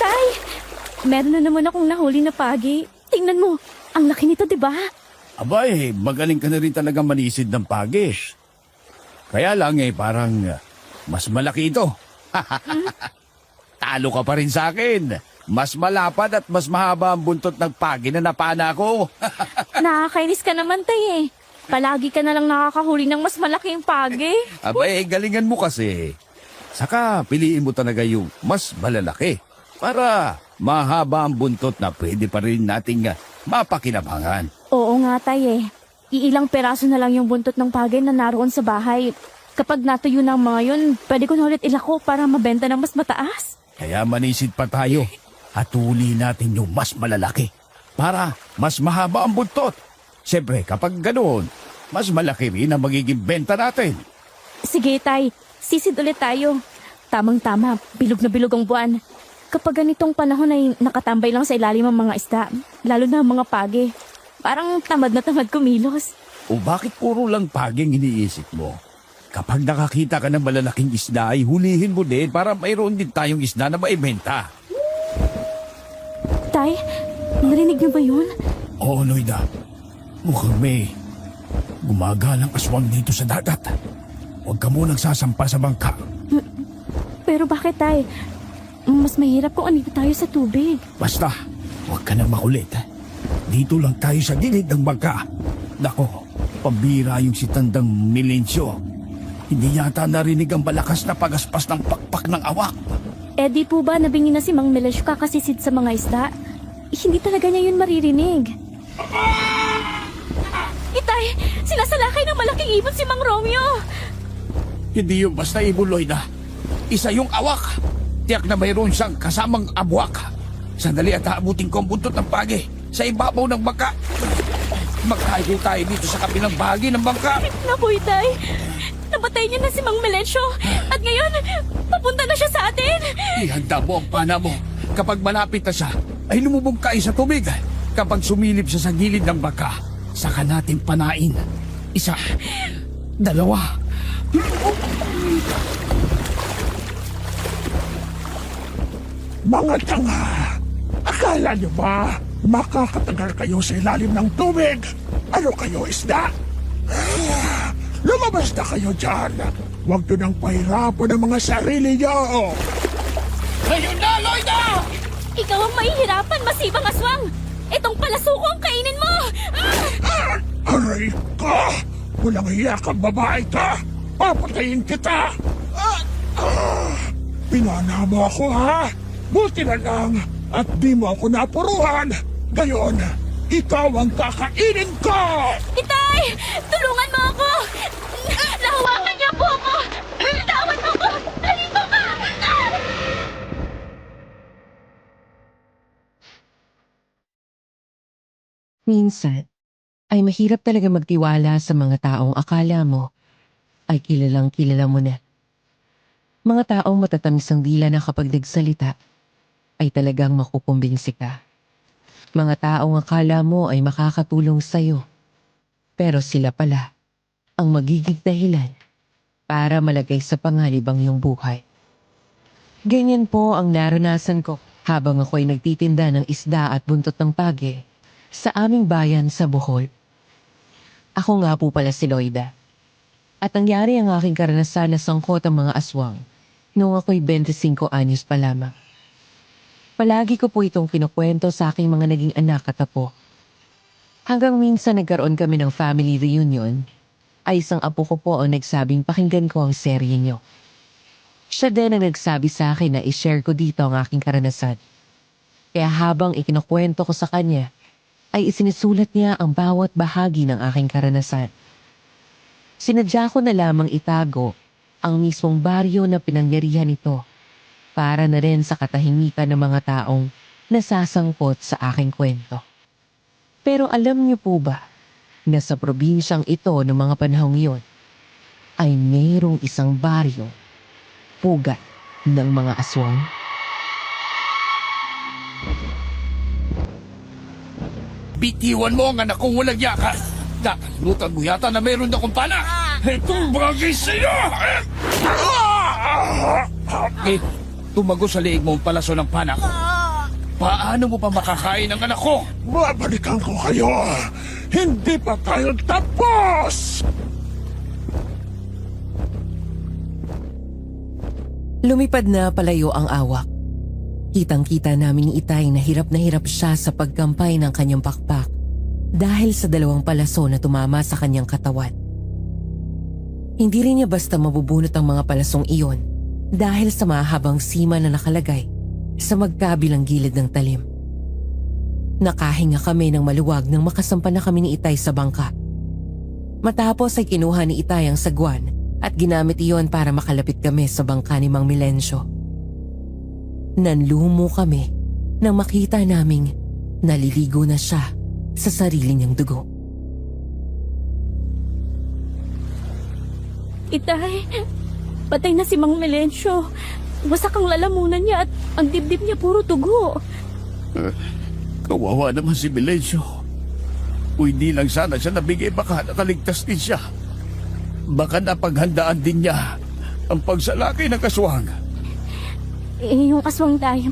Tay, meron na naman akong nahuli na pagi. Tingnan mo, ang laki nito, di ba? Abay, magaling ka na rin talaga manisid ng pagis. Kaya lang parang mas malaki ito. Talo ka pa rin sa akin. Mas malapad at mas mahaba ang buntot ng pagi na napana ko. Nakakainis ka naman, Tay eh. Palagi ka na lang nakakahuli ng mas malaking pagi. Abay, galingan mo kasi. Saka piliin mo talaga yung mas malalaki para mahaba ang buntot na pwede pa rin nating mapakinabangan. Oo nga, Tay eh. Iilang peraso na lang yung buntot ng pagi na naroon sa bahay. Kapag natuyo ng mga yun, pwede ko na ulit ilako para mabenta ng mas mataas. Kaya manisid pa tayo at huli natin yung mas malalaki para mas mahaba ang buntot. Siyempre, kapag ganoon, mas malaki rin ang magiging benta natin. Sige, Tay. Sisid ulit tayo. Tamang-tama, bilog na bilog ang buwan. Kapag ganitong panahon ay nakatambay lang sa ilalim ang mga isda, lalo na ang mga pagi. Parang tamad na tamad kumilos. O bakit puro lang paging iniisip mo? Kapag nakakita ka ng malalaking isda ay hulihin mo din para mayroon din tayong isda na maibenta. Tay, narinig niyo ba yun? Oo, Loida. Mukhang may gumagalang aswang dito sa dagat. Huwag ka munang sasampa sa bangka. Pero bakit, Tay? Mas mahirap kung andito tayo sa tubig. Basta, huwag ka nang makulit. Dito lang tayo sa gilid ng bangka. Nako, pambira yung si Tandang Milencio. Hindi yata narinig ang malakas na pagaspas ng pakpak ng awak. Eh di po ba nabingi na si Mang Melesio kakasisid sa mga isda? Hindi talaga niya yun maririnig. Itay, sinasalakay ng malaking ibon si Mang Romeo. Hindi yung basta ibon, Loida. Isa yung awak. Tiyak na mayroon siyang kasamang abwak. Sandali at haabutin ko ang buntot ng pagi sa ibabaw ng bangka. Magkayo tayo dito sa kabilang bahagi ng bangka. Naku, Itay. Nabatay niya na si Mang Melesio. At ngayon, papunta na siya sa atin. Ihanda mo ang pana mo. Kapag malapit na siya, ay lumubog kayo sa tubig. Kapag sumilip siya sa gilid ng bangka, saka natin panain. Isa, dalawa. Mga tanga! Akala niyo ba makakatagal kayo sa ilalim ng tubig? Ano kayo, isda? Lumabas na kayo dyan! Huwag nyo nang pahirapan ang mga sarili niyo! Ngayon na, Loida! Ikaw ang mahihirapan, masibang aswang. Itong palasuko ang kainin mo. Aray ka! Walang hiya kang babae ka! Papatayin kita! Pinana mo ako, ha? Buti na lang at di mo ako napuruhan. Gayon, ikaw ang kakainin ko! Itay, tulungan mo ako. Nahawakan niya po ako. Tawan mo ko. Nalito ka. Minsan, ay mahirap talaga magtiwala sa mga taong akala mo ay kilalang kilala mo na. Mga taong matatamis ang dila na kapag nagsalita ay talagang makukumbinsi ka. Mga taong akala mo ay makakatulong sa'yo, pero sila pala ang magiging dahilan para malagay sa panganib ang iyong buhay. Ganyan po ang naranasan ko habang ako'y nagtitinda ng isda at buntot ng pagi sa aming bayan sa Bohol. Ako nga po pala si Loida. At nangyari ang aking karanasan na sangkot ang mga aswang noong ako'y 25 anyos pa lamang. Palagi ko po itong kinukwento sa aking mga naging anak at apo. Hanggang minsan nagkaroon kami ng family reunion, ay isang apo ko po ang nagsabing pakinggan ko ang serye niyo. Siya din ang nagsabi sa akin na i-share ko dito ang aking karanasan. Kaya habang ikinukwento ko sa kanya, ay isinisulat niya ang bawat bahagi ng aking karanasan. Sinadya ko na lamang itago ang mismong baryo na pinangyarihan nito para na rin sa katahimikan ng mga taong nasasangkot sa aking kwento. Pero alam niyo po ba na sa probinsyang ito noong mga panahong iyon ay mayroong isang baryo pugat ng mga aswang? Bitiwan mo ang anak kong walang yaka. Nakalimutan mo yata na mayroon akong pana. Itong bagay sa'yo! Eh, tumago sa liig mo ang palaso ng pana ko. Paano mo pa makakain ang anak ko? Babalikan ko kayo! Hindi pa tayo tapos! Lumipad na palayo ang awak. Kitang-kita namin ni Itay na hirap siya sa pagkampay ng kanyang pakpak dahil sa 2 palaso na tumama sa kanyang katawan. Hindi rin niya basta mabubunot ang mga palasong iyon dahil sa mahabang sima na nakalagay sa magkabilang gilid ng talim. Nakahinga kami ng maluwag nang makasampa na kami ni Itay sa bangka. Matapos ay kinuha ni Itay ang sagwan at ginamit iyon para makalapit kami sa bangka ni Mang Milencio. Nanlumo kami nang makita naming naliligo na siya sa sarili niyang dugo. Itay, patay na si Mang Melencio. Wasak ang lalamunan niya at ang dibdib niya puro dugo. Kawawa naman si Milencio. Kung hindi lang sana siya nabigay, baka nakaligtas din siya. Baka napaghandaan din niya ang pagsalakay ng kaswang. Yung aswang tayo,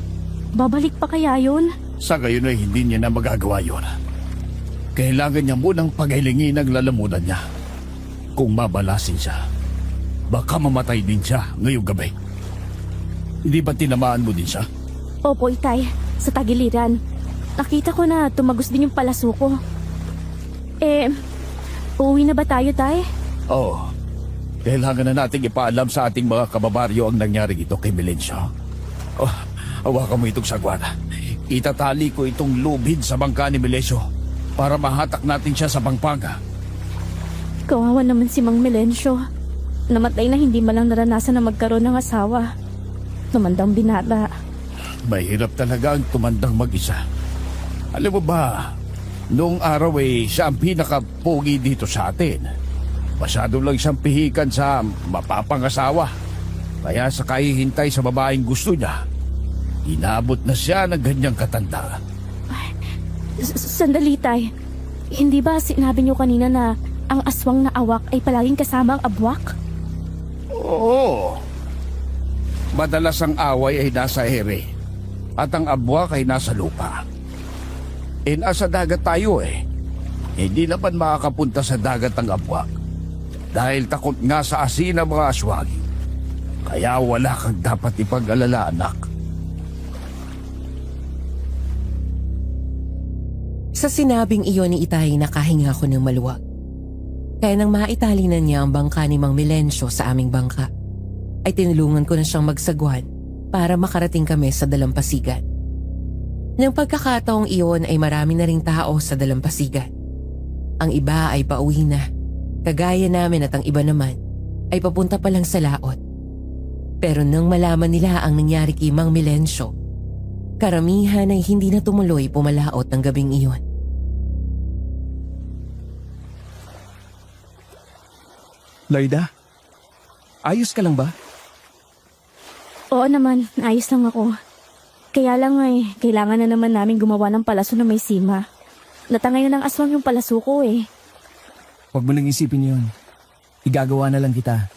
babalik pa kaya yun? Sa gayon ay hindi niya na magagawa yun. Kailangan niya munang pagailingin ang lalamunan niya. Kung mabalasin siya, baka mamatay din siya ngayong gabi. Hindi ba tinamaan mo din siya? Opo, Itay, sa tagiliran. Nakita ko na tumagos din yung palaso ko. Uuwi na ba tayo, Tay? Oo. Kailangan na nating ipaalam sa ating mga kababaryo ang nangyari ito kay Milencio. Oh, hawakan mo itong sagwan. Itatali ko itong lubid sa bangka ni Milencio para mahatak natin siya sa Pampanga. Kawawa naman si Mang Melencio. Namatay na hindi malang naranasan na magkaroon ng asawa. Tumandang binata. Mahirap talaga ang tumandang mag-isa. Alam mo ba, noong araw ay siya ang pinakapugi dito sa atin. Masyado lang siyang pihikan sa mapapangasawa. Kaya sa kahihintay sa babaeng gusto niya, inabot na siya ng ganyang katanda. Sandali, Tay. Hindi ba sinabi niyo kanina na ang aswang na awak ay palaging kasama ang abwak? Oo. Madalas ang away ay nasa ere at ang abwak ay nasa lupa. Nasa dagat tayo eh. Hindi naman makakapunta sa dagat ang abwak dahil takot nga sa asin ang mga aswang. Kaya wala kang dapat ipag-alala, anak. Sa sinabing iyon ni Itay, nakahinga ako ng maluwag. Kaya nang maitali na niya ang bangka ni Mang Milencio sa aming bangka, ay tinulungan ko na siyang magsagwan para makarating kami sa dalampasigan. Nang pagkakataong iyon ay marami na ring tao sa dalampasigan. Ang iba ay pauwi na, kagaya namin, at ang iba naman ay papunta pa lang sa laot. Pero nang malaman nila ang nangyari kay Mang Milencio, karamihan ay hindi na tumuloy pumalaot ng gabing iyon. Loida, ayos ka lang ba? Oo naman, ayos lang ako. Kaya lang ay, kailangan na naman namin gumawa ng palaso na may sima. Natangay na ng aswang yung palaso ko eh. Huwag mo nang isipin yun. Igagawa na lang kita.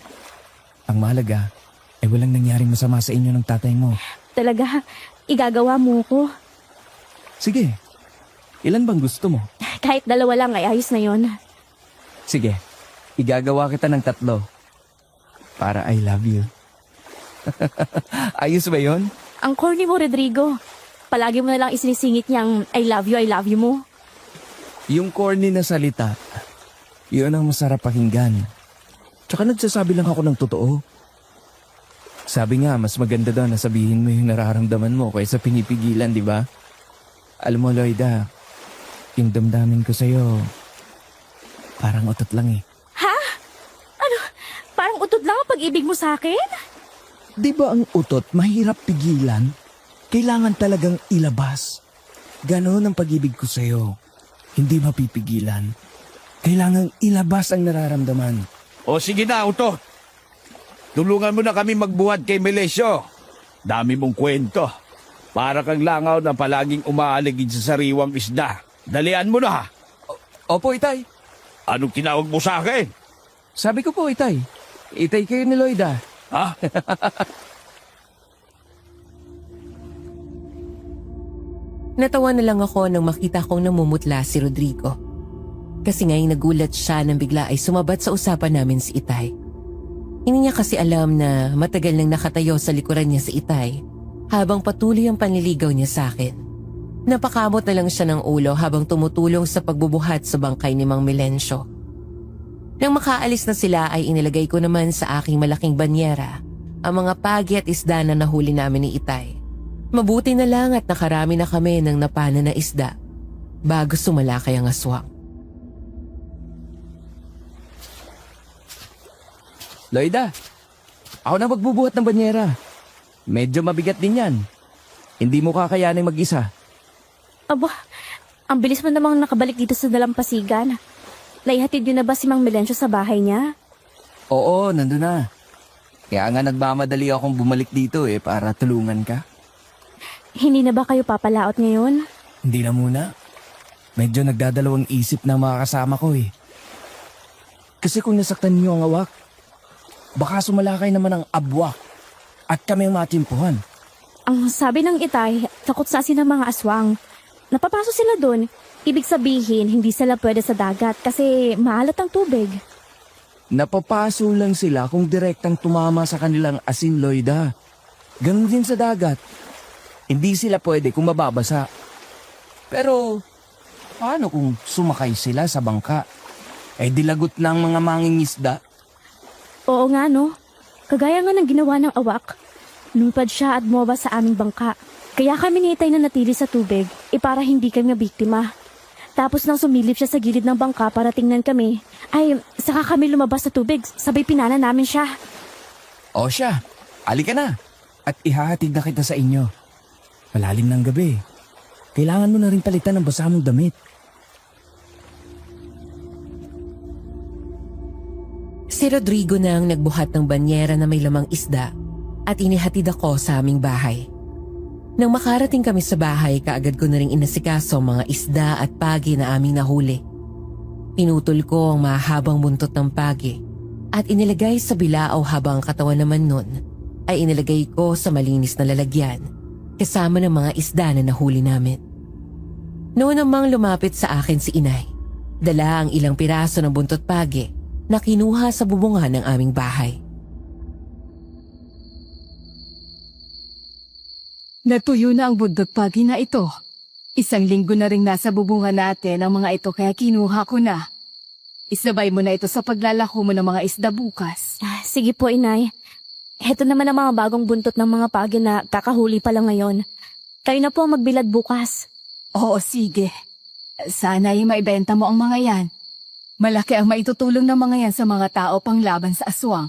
Ang mahalaga ay walang nangyaring masama sa inyo ng tatay mo. Talaga, igagawa mo ko. Sige, ilan bang gusto mo? Kahit 2 lang ay ayos na yon. Sige, igagawa kita ng 3. Para I love you. Ayos ba yon? Ang corny mo, Rodrigo. Palagi mo na lang isinisingit niyang I love you mo. Yung corny na salita, yun ang masarap pakinggan. Tsaka nagsasabi lang ako ng totoo. Sabi nga, mas maganda daw na sabihin mo yung nararamdaman mo kaysa pinipigilan, di ba? Alam mo, Loida, yung damdamin ko sa'yo, parang utot lang eh. Ha? Ano? Parang utod lang ang pag-ibig mo sa akin? Di ba ang utot mahirap pigilan? Kailangan talagang ilabas. Ganon ang pag-ibig ko sa'yo. Hindi mapipigilan. Kailangang ilabas ang nararamdaman. O sige na, Utot. Tulungan mo na kami magbuhat kay Milencio. Dami mong kwento. Para kang langaw na palaging umaaligid sa sariwang isda. Dalian mo na. Opo, Itay. Anong tinawag mo sa akin? Sabi ko po, Itay. Itay kayo ni Loida. Ha? Natawa na lang ako nang makita kong namumutla si Rodrigo. Kasi ngayong nagulat siya nang bigla ay sumabat sa usapan namin si Itay. Hindi niya kasi alam na matagal nang nakatayo sa likuran niya si Itay habang patuloy ang panliligaw niya sa akin. Napakamot na lang siya ng ulo habang tumutulong sa pagbubuhat sa bangkay ni Mang Melencio. Nang makaalis na sila ay inilagay ko naman sa aking malaking banyera ang mga pagi at isda na nahuli namin ni Itay. Mabuti na lang at nakarami na kami ng napana na isda bago sumalakay ang aswang. Loida, ako na magbubuhat ng banyera. Medyo mabigat din yan. Hindi mo kakayanin mag-isa. Aba, ang bilis mo namang nakabalik dito sa dalampasigan. Naihatid yun na ba si Mang Melencio sa bahay niya? Oo, nandun na. Kaya nga nagmamadali akong bumalik dito para tulungan ka. Hindi na ba kayo papalaot ngayon? Hindi na muna. Medyo nagdadalawang isip na makakasama ko Kasi kung nasaktan niyo ang awak, baka sumalakay naman ang abwak at kami ang matimpuhan. Ang sabi ng Itay, takot sa asin ng mga aswang. Napapaso sila doon. Ibig sabihin, hindi sila pwede sa dagat kasi maalat ang tubig. Napapaso lang sila kung direktang tumama sa kanilang asin, Loida. Ganun din sa dagat. Hindi sila pwede kung mababasa. Pero, paano kung sumakay sila sa bangka? Dilagot ng mga mangingisda. Oo nga no, kagaya nga ng ginawa ng awak. Lumipad siya at bumaba sa aming bangka. Kaya kami ni Itay na natili sa tubig, para hindi kami mabiktima. Tapos nang sumilip siya sa gilid ng bangka para tingnan kami, ay saka kami lumabas sa tubig, sabay pinana namin siya. O siya, alika na. At ihahatid na kita sa inyo. Malalim ng gabi. Kailangan mo na rin palitan ng basa mong damit. Si Rodrigo na ang nagbuhat ng banyera na may lamang isda at inihatid ako sa aming bahay. Nang makarating kami sa bahay, kaagad ko na rin inasikaso ang mga isda at pagi na aming nahuli. Pinutol ko ang mahabang buntot ng pagi at inilagay sa bilao habang ang katawan naman nun ay inilagay ko sa malinis na lalagyan kasama ng mga isda na nahuli namin. Noon namang lumapit sa akin si Inay. Dala ang ilang piraso ng buntot pagi na kinuha sa bubungan ng aming bahay. Natuyo na ang buntot pagi na ito. 1 linggo na ring nasa bubungan natin ang mga ito kaya kinuha ko na. Isabay mo na ito sa paglalako mo ng mga isda bukas. Sige po, Inay. Heto naman ang mga bagong buntot ng mga pagi na kakahuli pa lang ngayon. Kayo na po ang magbilad bukas. Oo, sige. Sana ay maibenta mo ang mga yan. Malaki ang maitutulong ng mga yan sa mga tao pang laban sa aswang.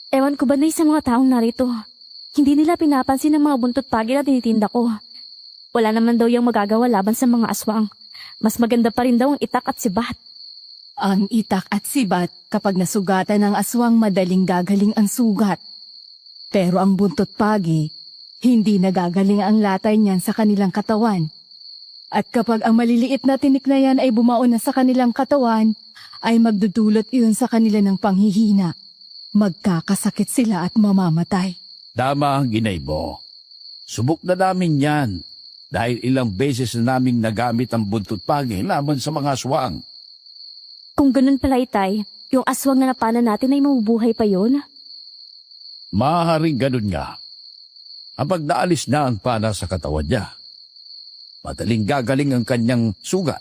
Ewan ko ba na sa mga taong narito? Hindi nila pinapansin ang mga buntot pagi na tinitinda ko. Wala naman daw yung magagawa laban sa mga aswang. Mas maganda pa rin daw ang itak at sibat. Ang itak at sibat, kapag nasugatan ng aswang, madaling gagaling ang sugat. Pero ang buntot pagi, hindi nagagaling ang latay niyan sa kanilang katawan. At kapag ang maliliit na tinik na yan ay bumaon na sa kanilang katawan, ay magdudulot iyon sa kanila ng panghihina. Magkakasakit sila at mamamatay. Tama ang ginay mo. Subok na namin yan dahil ilang beses na naming nagamit ang buntot pagi laban sa mga aswang. Kung ganun pala, Itay, yung aswang na napana natin ay mabubuhay pa yun? Maaaring ganun nga. Kapag naalis na ang pana sa katawan niya, madaling gagaling ang kanyang sugat.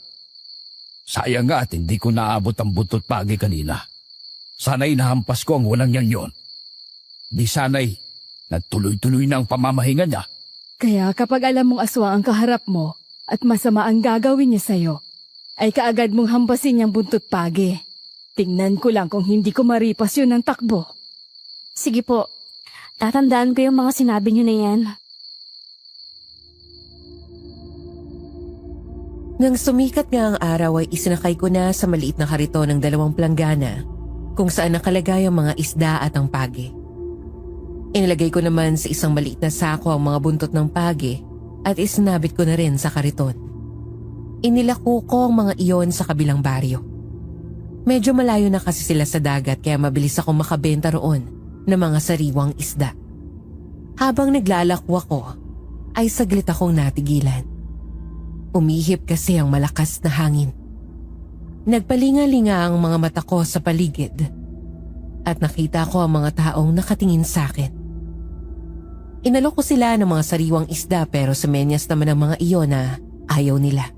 Sayang nga at hindi ko naabot ang buntot pagi kanina. Sana'y nahampas ko ang walang yan yon. Di sana'y nagtuloy-tuloy na ang pamamahinga niya. Kaya kapag alam mong aswang ang kaharap mo at masama ang gagawin niya sa'yo, ay kaagad mong hampasin niyang buntot pagi. Tingnan ko lang kung hindi ko maripas yun ng takbo. Sige po, tatandaan ko yung mga sinabi niyo na yan. Nang sumikat nga ang araw ay isinakay ko na sa maliit na kariton ng 2 planggana kung saan nakalagay ang mga isda at ang pagi. Inilagay ko naman sa isang maliit na sako ang mga buntot ng pagi at isinabit ko na rin sa kariton. Inilako ko ang mga iyon sa kabilang baryo. Medyo malayo na kasi sila sa dagat kaya mabilis akong makabenta roon ng mga sariwang isda. Habang naglalako ako, ay saglit akong natigilan. Umihip kasi ang malakas na hangin. Nagpalinga-linga ang mga mata ko sa paligid at nakita ko ang mga taong nakatingin sa akin. Inalok ko sila ng mga sariwang isda pero sa menyas naman ng mga iyon na ayaw nila.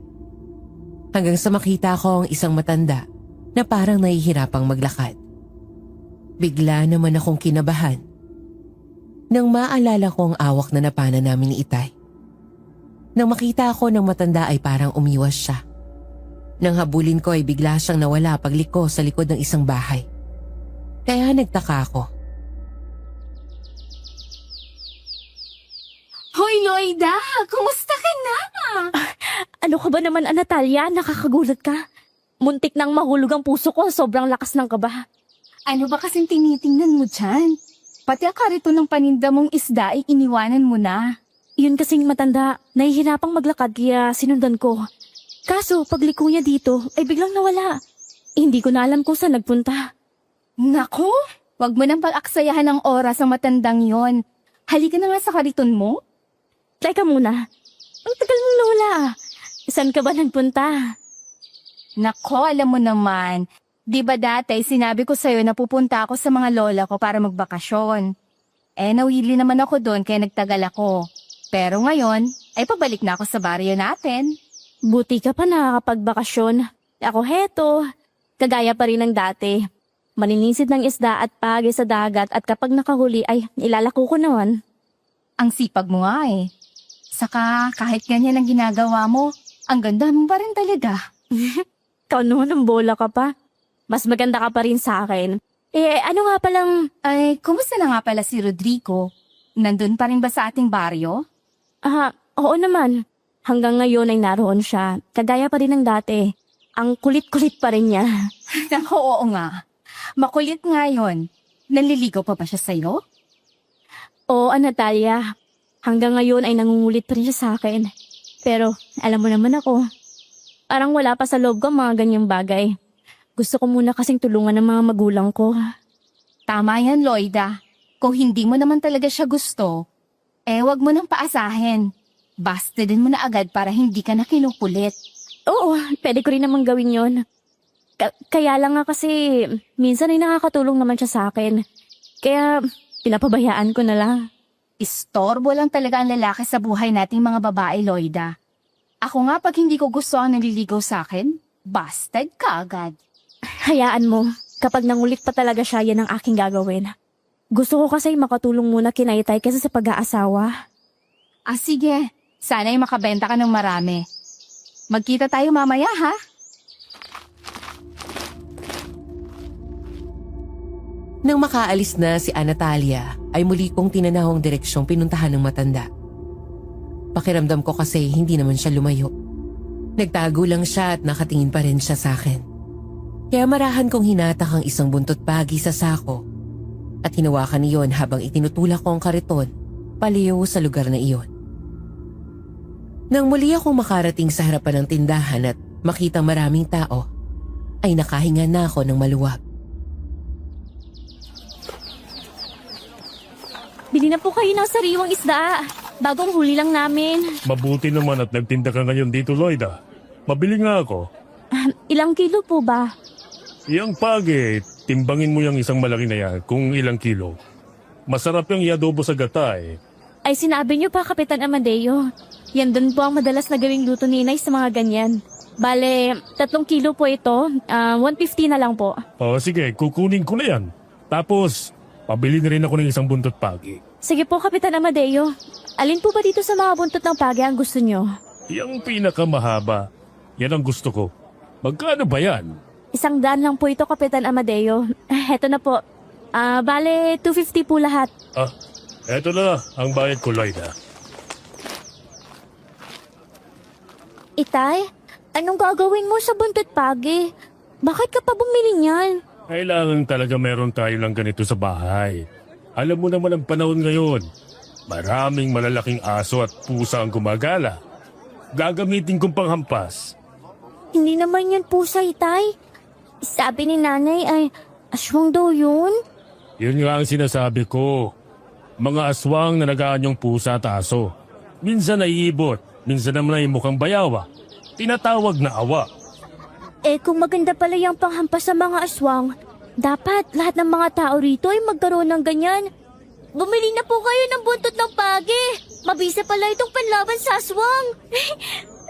Hanggang sa makita ko ang isang matanda na parang nahihirapang maglakad. Bigla naman akong kinabahan nang maalala ko ang awak na napana namin ni Itay. Nang makita ko ng matanda ay parang umiwas siya. Nang habulin ko ay bigla siyang nawala pagliko sa likod ng isang bahay. Kaya nagtaka ako. Hoy, Loida! Kumusta ka na? Ano ka ba naman, Natalia? Nakakagulat ka. Muntik nang mahulog ang puso ko. Sobrang lakas ng kaba. Ano ba kasing tinitingnan mo dyan? Pati ang karito ng paninda mong isda ay iniwanan mo na. Yun kasing matanda, nahihirapang maglakad kaya sinundan ko. Kaso pagliko niya dito ay biglang nawala. Hindi ko na alam kung saan nagpunta. Naku, wag mo nang pag-aksayahan ng oras ang matandang yon. Halika na nga sa kariton mo. Teka muna, ang tagal mong nawala. Saan ka ba nagpunta? Nako, alam mo naman. Di ba dati sinabi ko sa'yo na pupunta ako sa mga lola ko para magbakasyon. Nawili naman ako doon kaya nagtagal ako. Pero ngayon, ay pabalik na ako sa baryo natin. Buti ka pa nakakapagbakasyon. Ako heto, kagaya pa rin ng dati. Maninisid ng isda at pagi sa dagat at kapag nakahuli ay ilalako ko naman. Ang sipag mo nga eh. Saka kahit ganyan ang ginagawa mo, ang ganda mo pa rin talaga. Ikaw naman ang bola ka pa. Mas maganda ka pa rin sa akin. Ano nga palang... Ay, kumusta na nga pala si Rodrigo? Nandun pa rin ba sa ating baryo? Oo naman. Hanggang ngayon ay naroon siya. Kagaya pa rin ng dati. Ang kulit-kulit pa rin niya. Naku, oo nga. Makulit nga yun. Nanliligaw pa ba siya sa'yo? Oo, Natalia. Hanggang ngayon ay nangungulit pa rin siya sa akin. Pero alam mo naman ako, parang wala pa sa loob ko ang mga ganyang bagay. Gusto ko muna kasing tulungan ng mga magulang ko. Tama yan, Loida. Kung hindi mo naman talaga siya gusto, wag mo nang paasahin. Basta din mo na agad para hindi ka na kinukulit. Oo, pwede ko rin namang gawin yon. Kaya lang nga kasi minsan ay nakakatulong naman siya sa akin. Kaya pinapabayaan ko na lang. Istorbo lang talaga ang lalaki sa buhay nating mga babae, Loida. Ako nga pag hindi ko gusto ang naliligaw sa akin, bastard ka agad. Hayaan mo, kapag nangulit pa talaga siya, yan ang aking gagawin. Gusto ko kasi makatulong muna kina Itay kaysa sa pag-aasawa. Sige. Sana'y makabenta ka ng marami. Magkita tayo mamaya, ha? Nang makaalis na si Natalia, ay muli kong tinanahong direksyong pinuntahan ng matanda. Pakiramdam ko kasi hindi naman siya lumayo. Nagtago lang siya at nakatingin pa rin siya sa akin. Kaya marahan kong hinatak ang isang buntot pagi sa sako at hinawakan niyon habang itinutulak ko ang kariton paliw sa lugar na iyon. Nang muli akong makarating sa harapan ng tindahan at makita maraming tao, ay nakahinga na ako ng maluwag. Bili na po kayo ng sariwang isda. Bagong huli lang namin. Mabuti naman at nagtinda ka ngayon dito, Loida. Mabili nga ako. Ilang kilo po ba? Yang pagi, timbangin mo yung isang malaki na yan kung ilang kilo. Masarap yung iadobo sa gata eh. Ay sinabi niyo pa, Kapitan Amadeo. Yan dun po ang madalas na gawing luto ni Inay sa mga ganyan. Bale, 3 kilo po ito. 150 na lang po. Sige, kukunin ko na yan. Tapos, pabili na rin ako ng isang buntot pagi. Sige po, Kapitan Amadeo. Alin po ba dito sa mga buntot ng pagi ang gusto niyo? Yung pinakamahaba, yan ang gusto ko. Magkano ba yan? 100 lang po ito, Kapitan Amadeo. Heto na po. Bale, 250 po lahat. Eto na ang bayad ko, Loida. Itay, anong gagawin mo sa buntot pagi? Bakit ka pa bumili niyan? Kailangan talaga meron tayo ng ganito sa bahay. Alam mo naman ang panahon ngayon. Maraming malalaking aso at pusa ang gumagala. Gagamitin kong panghampas. Hindi naman yan pusa, Itay. Sabi ni nanay ay aswang daw yun. Yun nga ang sinasabi ko. Mga aswang na nagaanyong pusa at aso. Minsan naiibot, minsan naman ay mukhang bayawa. Tinatawag na awa. Eh kung maganda pala yung panghampas sa mga aswang, dapat lahat ng mga tao rito ay magkaroon ng ganyan. Bumili na po kayo ng buntot ng pagi. Mabisa pala itong panlaban sa aswang.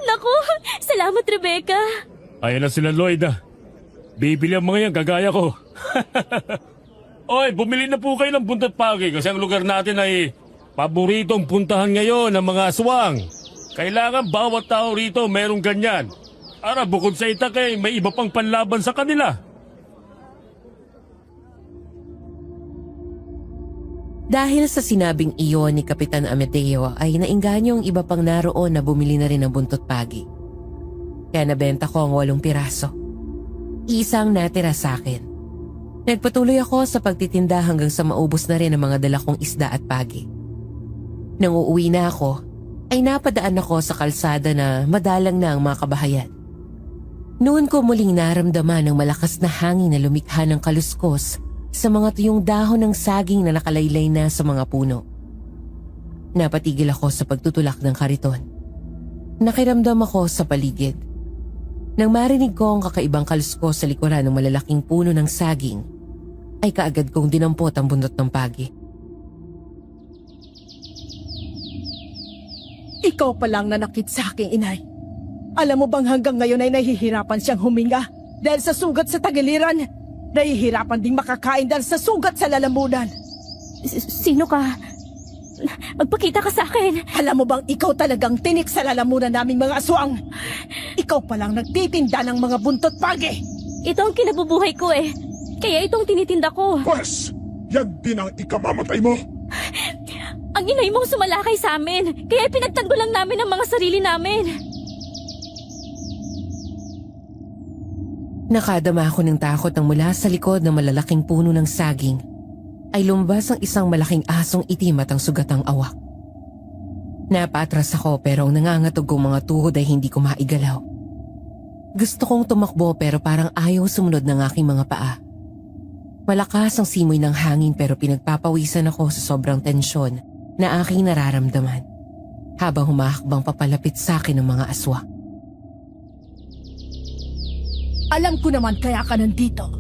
Naku, salamat Rebecca. Ayan na sila Lloyd ah. Bibili ang mga yan, gagaya ko. Oy, bumili na po kayo ng buntot pagi kasi ang lugar natin ay paboritong puntahan ngayon ng mga aswang. Kailangan bawat tao rito merong ganyan. Para bukod sa itak may iba pang panlaban sa kanila. Dahil sa sinabing iyon ni Kapitan Ameteo ay nainganyo ang iba pang naroon na bumili na rin ng buntot pagi. Kaya nabenta ko ang 8 piraso. Isang natira sa akin. Nagpatuloy ako sa pagtitinda hanggang sa maubos na rin ang mga dala kong isda at pagi. Nang uuwi na ako, ay napadaan ako sa kalsada na madalang na ang mga kabahayan. Noon ko muling naramdaman ang malakas na hangin na lumikha ng kaluskos sa mga tuyong dahon ng saging na nakalaylay na sa mga puno. Napatigil ako sa pagtutulak ng kariton. Nakiramdam ako sa paligid. Nang marinig ko ang kakaibang kaluskos sa likuran ng malalaking puno ng saging, ay kaagad kong dinampot ang buntot ng pagi. Ikaw pa lang nanakit sa aking inay. Alam mo bang hanggang ngayon ay nahihirapan siyang huminga dahil sa sugat sa tagiliran? Nahihirapan ding makakain dahil sa sugat sa lalamunan. Sino ka? Magpakita ka sa akin. Alam mo bang ikaw talagang tinik sa lalamunan naming mga aswang? Ikaw pa lang nagtitinda ng mga buntot pagi. Ito ang kinabubuhay ko eh. Kaya itong tinitinda ko. Pwes, yan din ang ikamamatay mo. Ang inay mong sumalakay sa amin. Kaya pinagtanggol lang namin ang mga sarili namin. Nakadama ako ng takot nang mula sa likod ng malalaking puno ng saging ay lumabas ang isang malaking asong itim at ang sugatang awak. Napaatras ako pero ang nangangatog kong mga tuhod ay hindi ko maigalaw. Gusto kong tumakbo pero parang ayaw sumunod ng aking mga paa. Malakas ang simoy ng hangin pero pinagpapawisan ako sa sobrang tensyon na aking nararamdaman habang humahakbang papalapit sa akin ng mga aswang. Alam ko naman kaya ka nandito.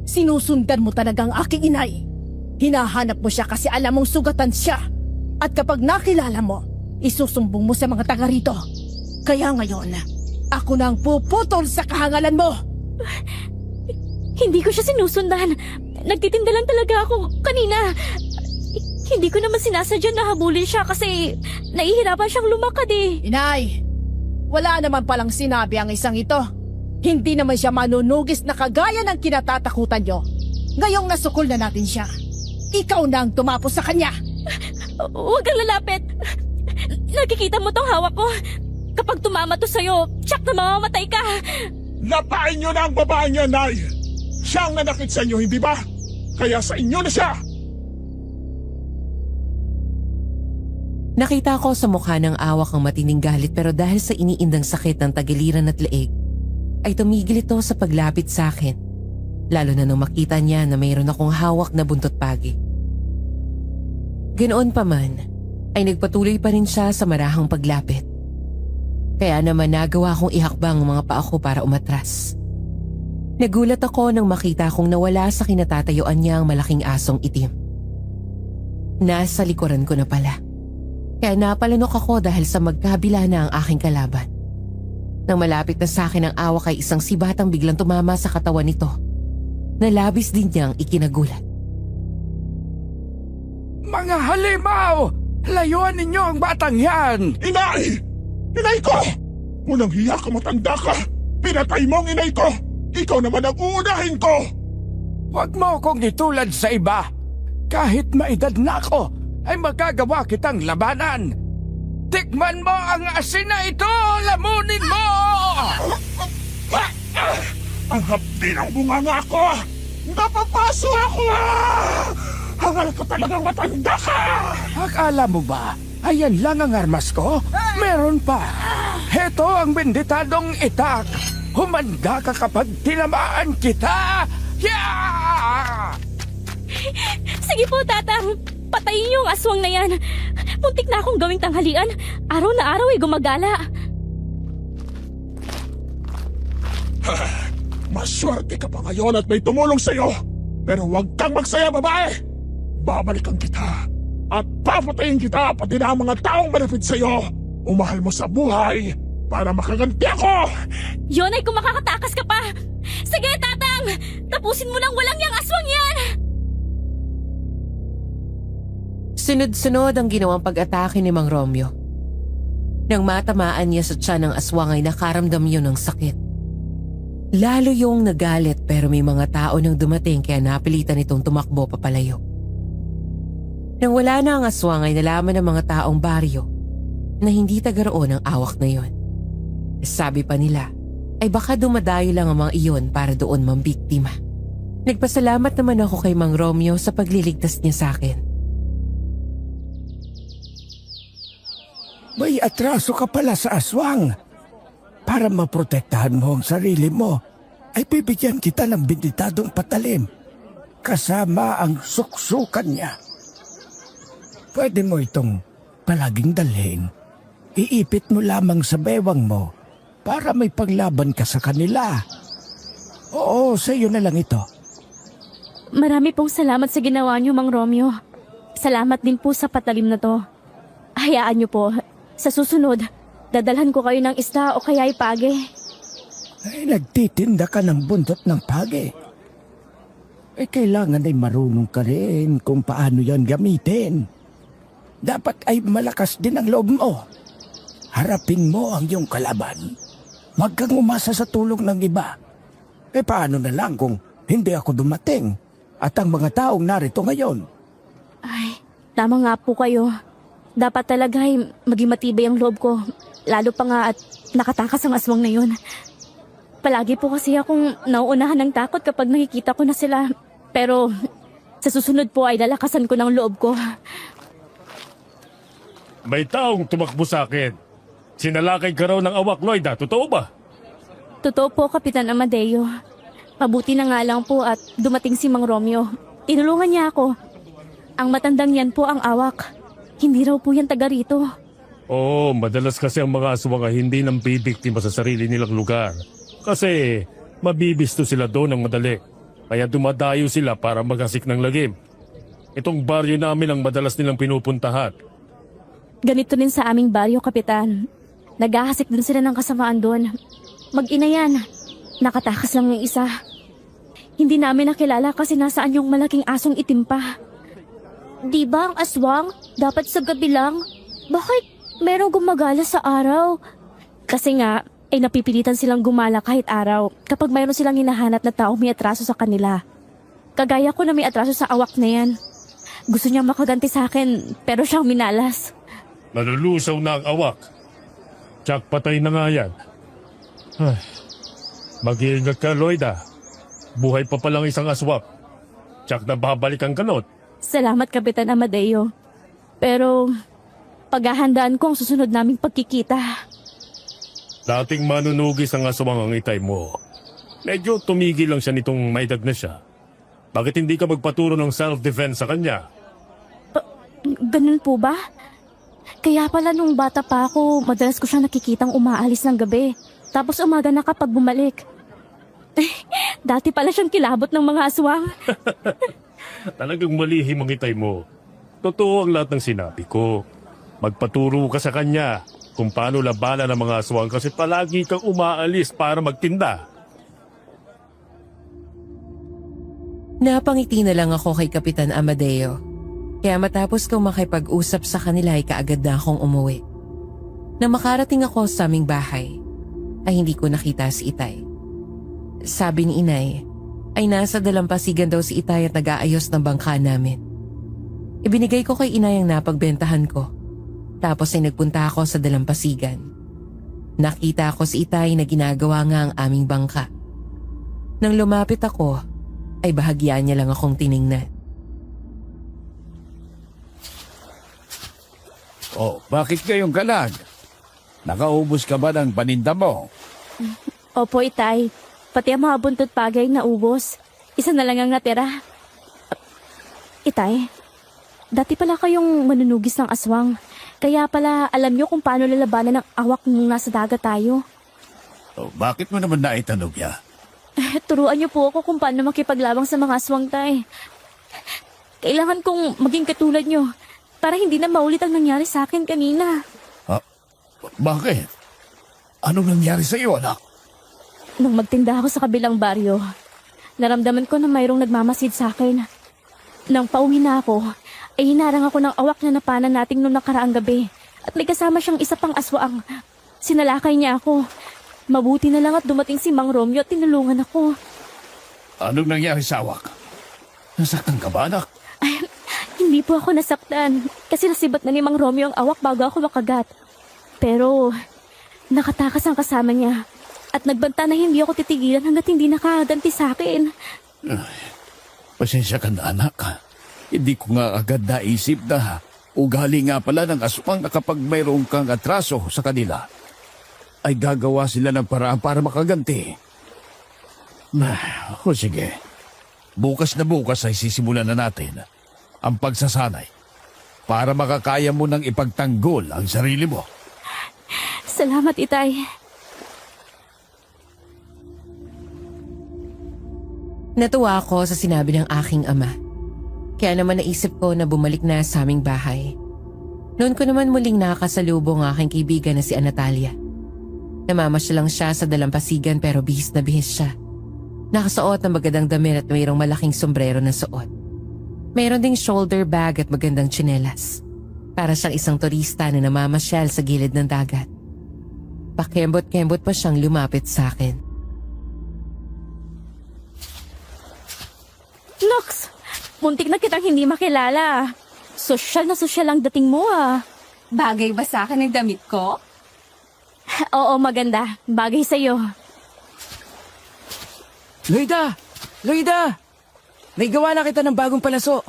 Sinusundan mo talaga ang aking inay. Hinahanap mo siya kasi alam mong sugatan siya. At kapag nakilala mo, isusumbong mo sa mga taga rito. Kaya ngayon, ako na ang puputol sa kahangalan mo. Hindi ko siya sinusundan. Nagtitinda lang talaga ako kanina. Hindi ko naman sinasadya na habulin siya kasi nahihirapan siyang lumakad eh. Inay, wala naman palang sinabi ang isang ito. Hindi naman siya manunugis na kagaya ng kinatatakutan nyo. Ngayong nasukol na natin siya. Ikaw na ang tumapos sa kanya. Huwag kang lalapit. Nakikita mo tong hawak ko. Kapag tumama to sa'yo, tsak na mamamatay ka. Lapain niyo na ang babae niya, Nay. Siya ang nanakit sa inyo, hindi ba? Kaya sa inyo na siya. Nakita ko sa mukha ng awak ang matinding galit pero dahil sa iniindang sakit ng tagiliran at leeg, ay tumigil ito sa paglapit sa akin. Lalo na nung makita niya na mayroon akong hawak na buntot pagi. Ganoon pa man, ay nagpatuloy pa rin siya sa marahang paglapit. Kaya naman nagawa kong ihakbang ang mga paa ko para umatras. Nagulat ako nang makita kong nawala sa kinatatayuan niya ang malaking asong itim. Nasa likuran ko na pala. Kaya napalanok ako dahil sa magkabila na ang aking kalaban. Nang malapit na sa akin ang awak ay isang sibatang biglang tumama sa katawan nito. Nalabis din niyang ikinagulat. Mga halimaw! Layuan ninyo ang batang yan! Inay! Inay ko! Unang hiya ka, matanda ka! Pinatay mo ang inay ko! Ikaw naman ang uunahin ko! Huwag mo akong itulad sa iba. Kahit maedad na ako, ay magagawa kitang labanan. Tikman mo ang asin na ito! Lamunin mo! Ang hapdi ng bunganga ko! Napapaso ako! Hangal ka talagang matanda ka! Akala mo ba, ayan lang ang armas ko? Meron pa. Heto ang benditadong itak. Humanda ka kapag tinamaan kita! Yeah! Sige po, Tatang. Patayin niyo ang aswang na yan. Muntik na akong gawing tanghalian. Araw na araw ay gumagala. Maswerte ka pa ngayon at may tumulong sa'yo. Pero huwag kang magsaya, babae. Babalikan kita. At papatayin kita pati na ang mga taong malapit sa'yo. Umahal mo sa buhay para makaganti ako. Yon ay kung makakatakas ka pa. Sige, Tatang! Tapusin mo nang walang yang aswang yan! Sunod-sunod ang ginawang pag-atake ni Mang Romeo. Nang matamaan niya sa tiyan ng aswang ay nakaramdam yun ng sakit. Lalo yung nagalit pero may mga tao nang dumating kaya napilitan itong tumakbo papalayo. Nang wala na ang aswang ay nalaman ng mga taong baryo na hindi taga roon ang awak na yon. Sabi pa nila ay baka dumadayo lang ang mga iyon para doon mambiktima. Nagpasalamat naman ako kay Mang Romeo sa pagliligtas niya sa akin. May atraso ka pala sa aswang. Para maprotektahan mo ang sarili mo, ay bibigyan kita ng binditadong patalim. Kasama ang suksukan niya. Pwede mo itong palaging dalhin. Iipit mo lamang sa bewang mo para may paglaban ka sa kanila. Oo, sa iyo na lang ito. Marami pong salamat sa ginawa niyo, Mang Romeo. Salamat din po sa patalim na to. Hayaan niyo po, sa susunod, dadalhan ko kayo ng isda o kaya ipage. Ay, nagtitinda ka ng buntot ng page. Kailangan ay marunong ka rin kung paano yan gamitin. Dapat ay malakas din ang loob mo. Harapin mo ang iyong kalaban. Huwag kang umasa sa tulong ng iba. Paano na lang kung hindi ako dumating at ang mga taong narito ngayon? Ay, tama nga po kayo. Dapat talaga ay maging matibay ang loob ko. Lalo pa nga at nakatakas ang aswang na yun. Palagi po kasi akong nauunahan ng takot kapag nakikita ko na sila. Pero sa susunod po ay lalakasan ko ng loob ko. May taong tumakbo sa akin. Sinalakay ka raw ng awak, Loida. Totoo ba? Totoo po, Kapitan Amadeo. Mabuti na nga lang po at dumating si Mang Romeo. Tinulungan niya ako. Ang matandang yan po ang awak. Hindi raw po yan taga rito. Oo, madalas kasi ang mga aswang ay hindi nang bibiktima sa sarili nilang lugar. Kasi mabibisto sila doon ng madali. Kaya dumadayo sila para maghasik ng lagim. Itong baryo namin ang madalas nilang pinupuntahan. Ganito rin sa aming baryo, Kapitan. Naghahasik din sila ng kasamaan doon. Mag-ina yan. Nakatakas lang yung isa. Hindi namin nakilala kasi nasaan yung malaking asong itim pa. Di ba ang aswang dapat sa gabi lang? Bakit merong gumagala sa araw? Kasi nga, ay napipilitan silang gumala kahit araw kapag mayroon silang hinahanap na tao may atraso sa kanila. Kagaya ko na may atraso sa awak na yan. Gusto niya makaganti sa akin pero siyang minalas. Nalulusaw na ang awak. Tsak patay na nga yan. Ay, mag-iingat ka, Loida. Buhay pa palang isang aswang. Tsak na babalik ang kanot. Salamat, Kapitan Amadeo. Pero paghahandaan ko ang susunod naming pagkikita. Dating manunugis ang aswang ang itay mo. Medyo tumigil lang siya nitong may edad na siya. Bakit hindi ka magpaturo ng self-defense sa kanya? Ganun po ba? Kaya pala nung bata pa ako, madalas ko siya nakikitang umaalis ng gabi. Tapos umaga na kapag bumalik. Dati pala siyang kilabot ng mga aswang. Talagang malihim ang itay mo. Totoo ang lahat ng sinabi ko. Magpaturo ka sa kanya kung paano labanan ng mga aswang kasi palagi kang umaalis para magtinda. Napangiti na lang ako kay Kapitan Amadeo. Kaya matapos kong makipag-usap sa kanila ay kaagad na akong umuwi. Nang makarating ako sa aming bahay, ay hindi ko nakita si Itay. Sabi ni Inay, ay nasa dalampasigan daw si Itay at nag-aayos ng bangka namin. Ibinigay ko kay Inay ang napagbentahan ko. Tapos ay nagpunta ako sa dalampasigan. Nakita ko si Itay na ginagawa nga ang aming bangka. Nang lumapit ako, ay bahagya niya lang akong tiningnan. Oh, bakit ngayong galag? Nakaubos ka ba ng paninda mo? Opo, Itay. Pati ang mga buntot pagay na ubos. Isa na lang ang natira. Itay, dati pala kayong manunugis ng aswang. Kaya pala alam nyo kung paano lalabanan ng awak nung nasa dagat tayo. Oh, bakit mo naman naitanong ya? Turuan niyo po ako kung paano makipaglabang sa mga aswang, tay. Kailangan kong maging katulad niyo para hindi na maulit ang nangyari sa akin kanina. Bakit? Anong nangyari sa iyo, anak? Nung magtinda ako sa kabilang baryo, naramdaman ko na mayroong nagmamasid sa akin. Nang pauwi na ako, ay hinarang ako ng awak na napanan nating noong nakaraang gabi. At may kasama siyang isa pang aswang. Sinalakay niya ako. Mabuti na lang at dumating si Mang Romeo at tinulungan ako. Anong nangyari sa awak? Nasaktan ka ba, anak? Hindi po ako nasaktan kasi nasibat na ni Mang Romeo ang awak bago ako makagat. Pero nakatakas ang kasama niya at nagbanta na hindi ako titigilan hanggat hindi nakaganti sa akin. Pasensya ka na, anak. Hindi ko nga agad naisip na ugali nga pala ng aswang na kapag mayroong kang atraso sa kanila, ay gagawa sila ng paraan para makaganti. O sige, bukas na bukas ay sisimulan na natin ang pagsasanay para makakaya mo nang ipagtanggol ang sarili mo. Salamat, Itay. Natuwa ako sa sinabi ng aking ama. Kaya naman naisip ko na bumalik na sa aming bahay. Noon ko naman muling nakasalubong ang aking kaibigan na si Natalia. Namamasya lang siya sa dalampasigan pero bihis na bihis siya. Nakasuot ng magandang damit at mayroong malaking sombrero na suot. Mayroon ding shoulder bag at magandang tsinelas. Para siyang isang turista na namamasyal sa gilid ng dagat. Pakembot-kembot pa siyang lumapit sa akin. Nox! Muntik na kitang hindi makilala. Sosyal na sosyal ang dating mo, ah. Bagay ba sa akin ang damit ko? Oo, maganda. Bagay sa'yo. Loida! Loida! Naigawa na kita ng bagong palaso.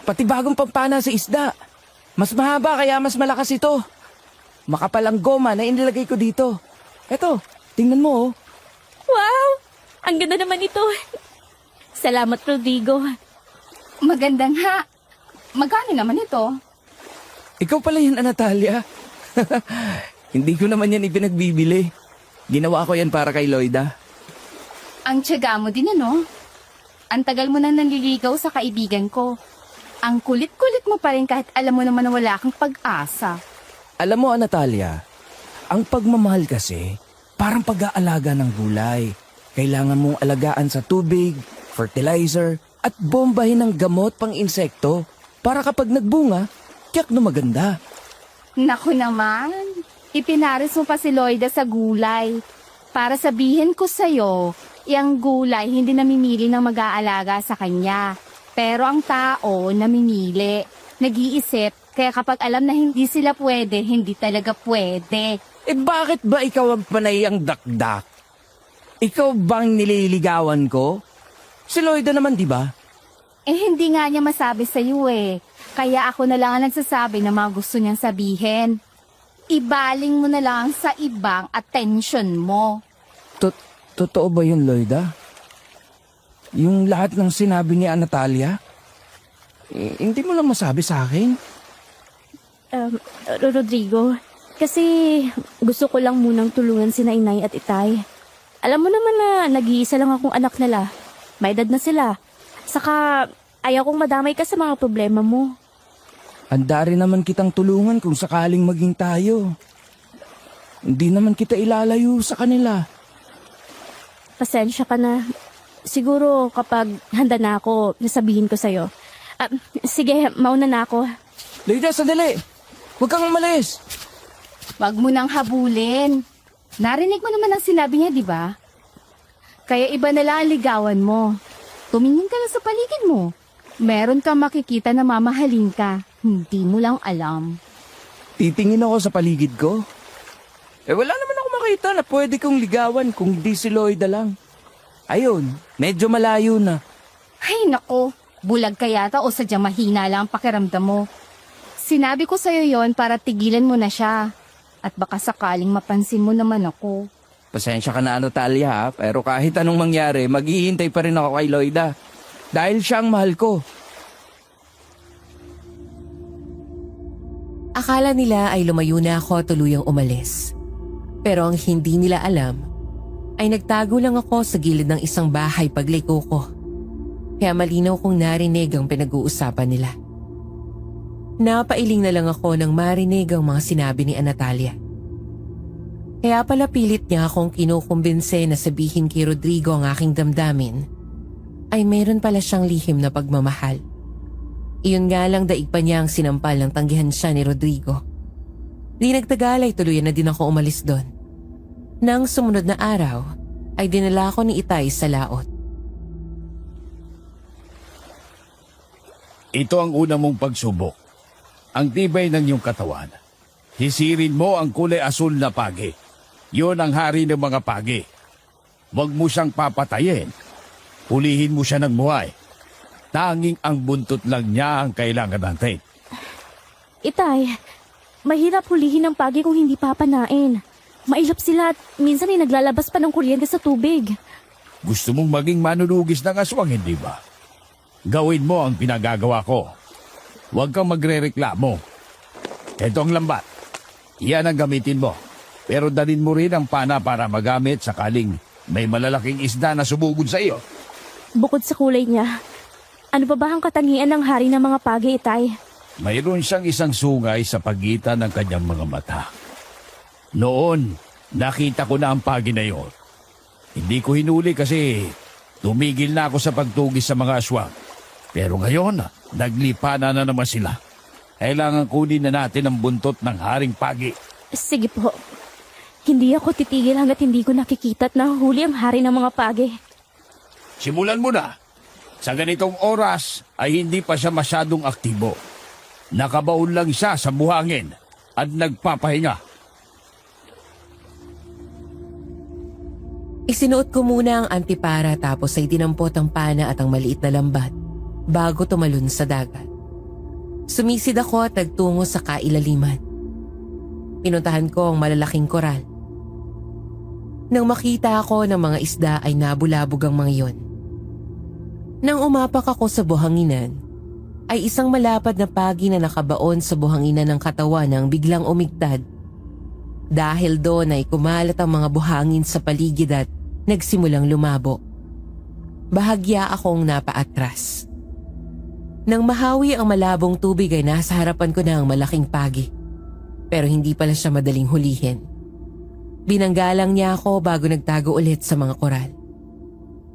Pati bagong pampana sa isda. Mas mahaba kaya mas malakas ito. Makapal ang goma na inilagay ko dito. Eto, tingnan mo oh. Wow! Ang ganda naman ito. Salamat, Rodrigo. Magandang ha. Magkano naman ito? Ikaw pala yan, Natalia. Hindi ko naman yan ipinagbibili. Ginawa ko yan para kay Loida. Ang tiyaga mo din ano? Ang tagal mo nang nanliligaw sa kaibigan ko. Ang kulit-kulit mo pa rin kahit alam mo naman na wala kang pag-asa. Alam mo, Natalia, ang pagmamahal kasi parang pag-aalaga ng gulay. Kailangan mong alagaan sa tubig, fertilizer, at bombahin ng gamot pang insekto para kapag nagbunga, tiyak na maganda. Naku naman, ipinaris mo pa si Loida sa gulay. Para sabihin ko sa'yo, yung gulay hindi namimili ng mag-aalaga sa kanya. Pero ang tao namimili, nag-iisip, kaya kapag alam na hindi sila pwede, hindi talaga pwede. Eh bakit ba ikaw ang panay ang dakdak? Ikaw bang nililigawan ko? Si Loida naman, di ba? Eh hindi nga niya masabi sa'yo eh. Kaya ako na lang ang nagsasabi ng mga gusto niyang sabihin. Ibaling mo na lang sa ibang attention mo. Totoo ba yun, Loida? Yung lahat ng sinabi ni Natalia? Hindi mo lang masabi sa akin? Rodrigo, kasi gusto ko lang munang tulungan si Inay at Itay. Alam mo naman na nag-iisa lang akong anak nila. May edad na sila. Saka ayaw kong madamay ka sa mga problema mo. Handa rin naman kitang tulungan kung sakaling maging tayo. Hindi naman kita ilalayo sa kanila. Pasensya ka na. Siguro kapag handa na ako, sasabihin ko sa'yo. Sige, mauna na ako. Loida, sandali! Huwag kang umalis! Wag mo nang habulin. Narinig mo naman ang sinabi niya, di ba? Kaya iba na lang ang ligawan mo. Tumingin ka lang sa paligid mo. Meron kang makikita na mamahalin ka. Hindi mo lang alam. Titingin ako sa paligid ko. Eh wala naman ako makita na pwede kong ligawan kung di si Loida lang. Ayun, medyo malayo na. Ay nako, bulag ka yata o sadyang mahina lang ang pakiramdam mo. Sinabi ko sa'yo yon para tigilan mo na siya. At baka sakaling mapansin mo naman ako. Pasensya ka na Natalia ha, pero kahit anong mangyari, maghihintay pa rin ako kay Loida. Dahil siya ang mahal ko. Akala nila ay lumayo na ako tuluyang umalis. Pero ang hindi nila alam ay nagtago lang ako sa gilid ng isang bahay pagliko ko. Kaya malinaw kong narinig ang pinag-uusapan nila. Napailing na lang ako nang marinig ang mga sinabi ni Natalia. Kaya pala pilit niya akong kinukumbinse na sabihin kay Rodrigo ang aking damdamin ay mayroon pala siyang lihim na pagmamahal. Iyon nga lang daig pa niya ang sinampal ng tanggihan siya ni Rodrigo. Di nagtagal ay tuluyan na din ako umalis doon. Nang sumunod na araw ay dinala ko ni Itay sa laot. Ito ang una mong pagsubok. Ang tibay ng iyong katawan. Hisirin mo ang kulay asul na pagi. Yun ang hari ng mga pagi. Huwag mo siyang papatayin. Hulihin mo siya ng buhay. Tanging ang buntot lang niya ang kailangan natin. Itay, mahirap hulihin ng pagi kung hindi papanain. Mailap sila at minsan ay naglalabas pa ng kuryente sa tubig. Gusto mong maging manunugis ng aswang, hindi ba? Gawin mo ang pinagagawa ko. Huwag kang magrereklamo. Ito ang lambat. Iyan ang gamitin mo. Pero dalin mo rin ang pana para magamit sakaling may malalaking isda na sumugod sa iyo. Bukod sa kulay niya, ano pa ba ang katangian ng hari ng mga pagi, Itay? Mayroon siyang isang sungay sa pagitan ng kanyang mga mata. Noon, nakita ko na ang pagi na yon. Hindi ko hinuli kasi tumigil na ako sa pagtugis sa mga aswang. Pero ngayon, naglipana na naman sila. Kailangan kunin na natin ang buntot ng haring pagi. Sige po. Hindi ako titigil hanggat hindi ko nakikita at nahuli ang hari ng mga pagi. Simulan mo na. Sa ganitong oras ay hindi pa siya masyadong aktibo. Nakabaon lang siya sa buhangin at nagpapahinga. Isinuot ko muna ang antipara tapos ay dinampot ang pana at ang maliit na lambat bago tumalon sa dagat. Sumisid ako at nagtungo sa kailaliman. Pinuntahan ko ang malalaking koral. Nang makita ako ng mga isda ay nabulabog ang mga iyon. Nang umapak ako sa buhanginan, ay isang malapad na pagi na nakabaon sa buhanginan ng katawan ang biglang umigtad. Dahil doon ay kumalat ang mga buhangin sa paligid at nagsimulang lumabo. Bahagya akong napaatras. Nang mahawi ang malabong tubig ay nasa harapan ko na ang malaking pagi. Pero hindi pala siya madaling hulihin. Binanggalang niya ako bago nagtago ulit sa mga koral.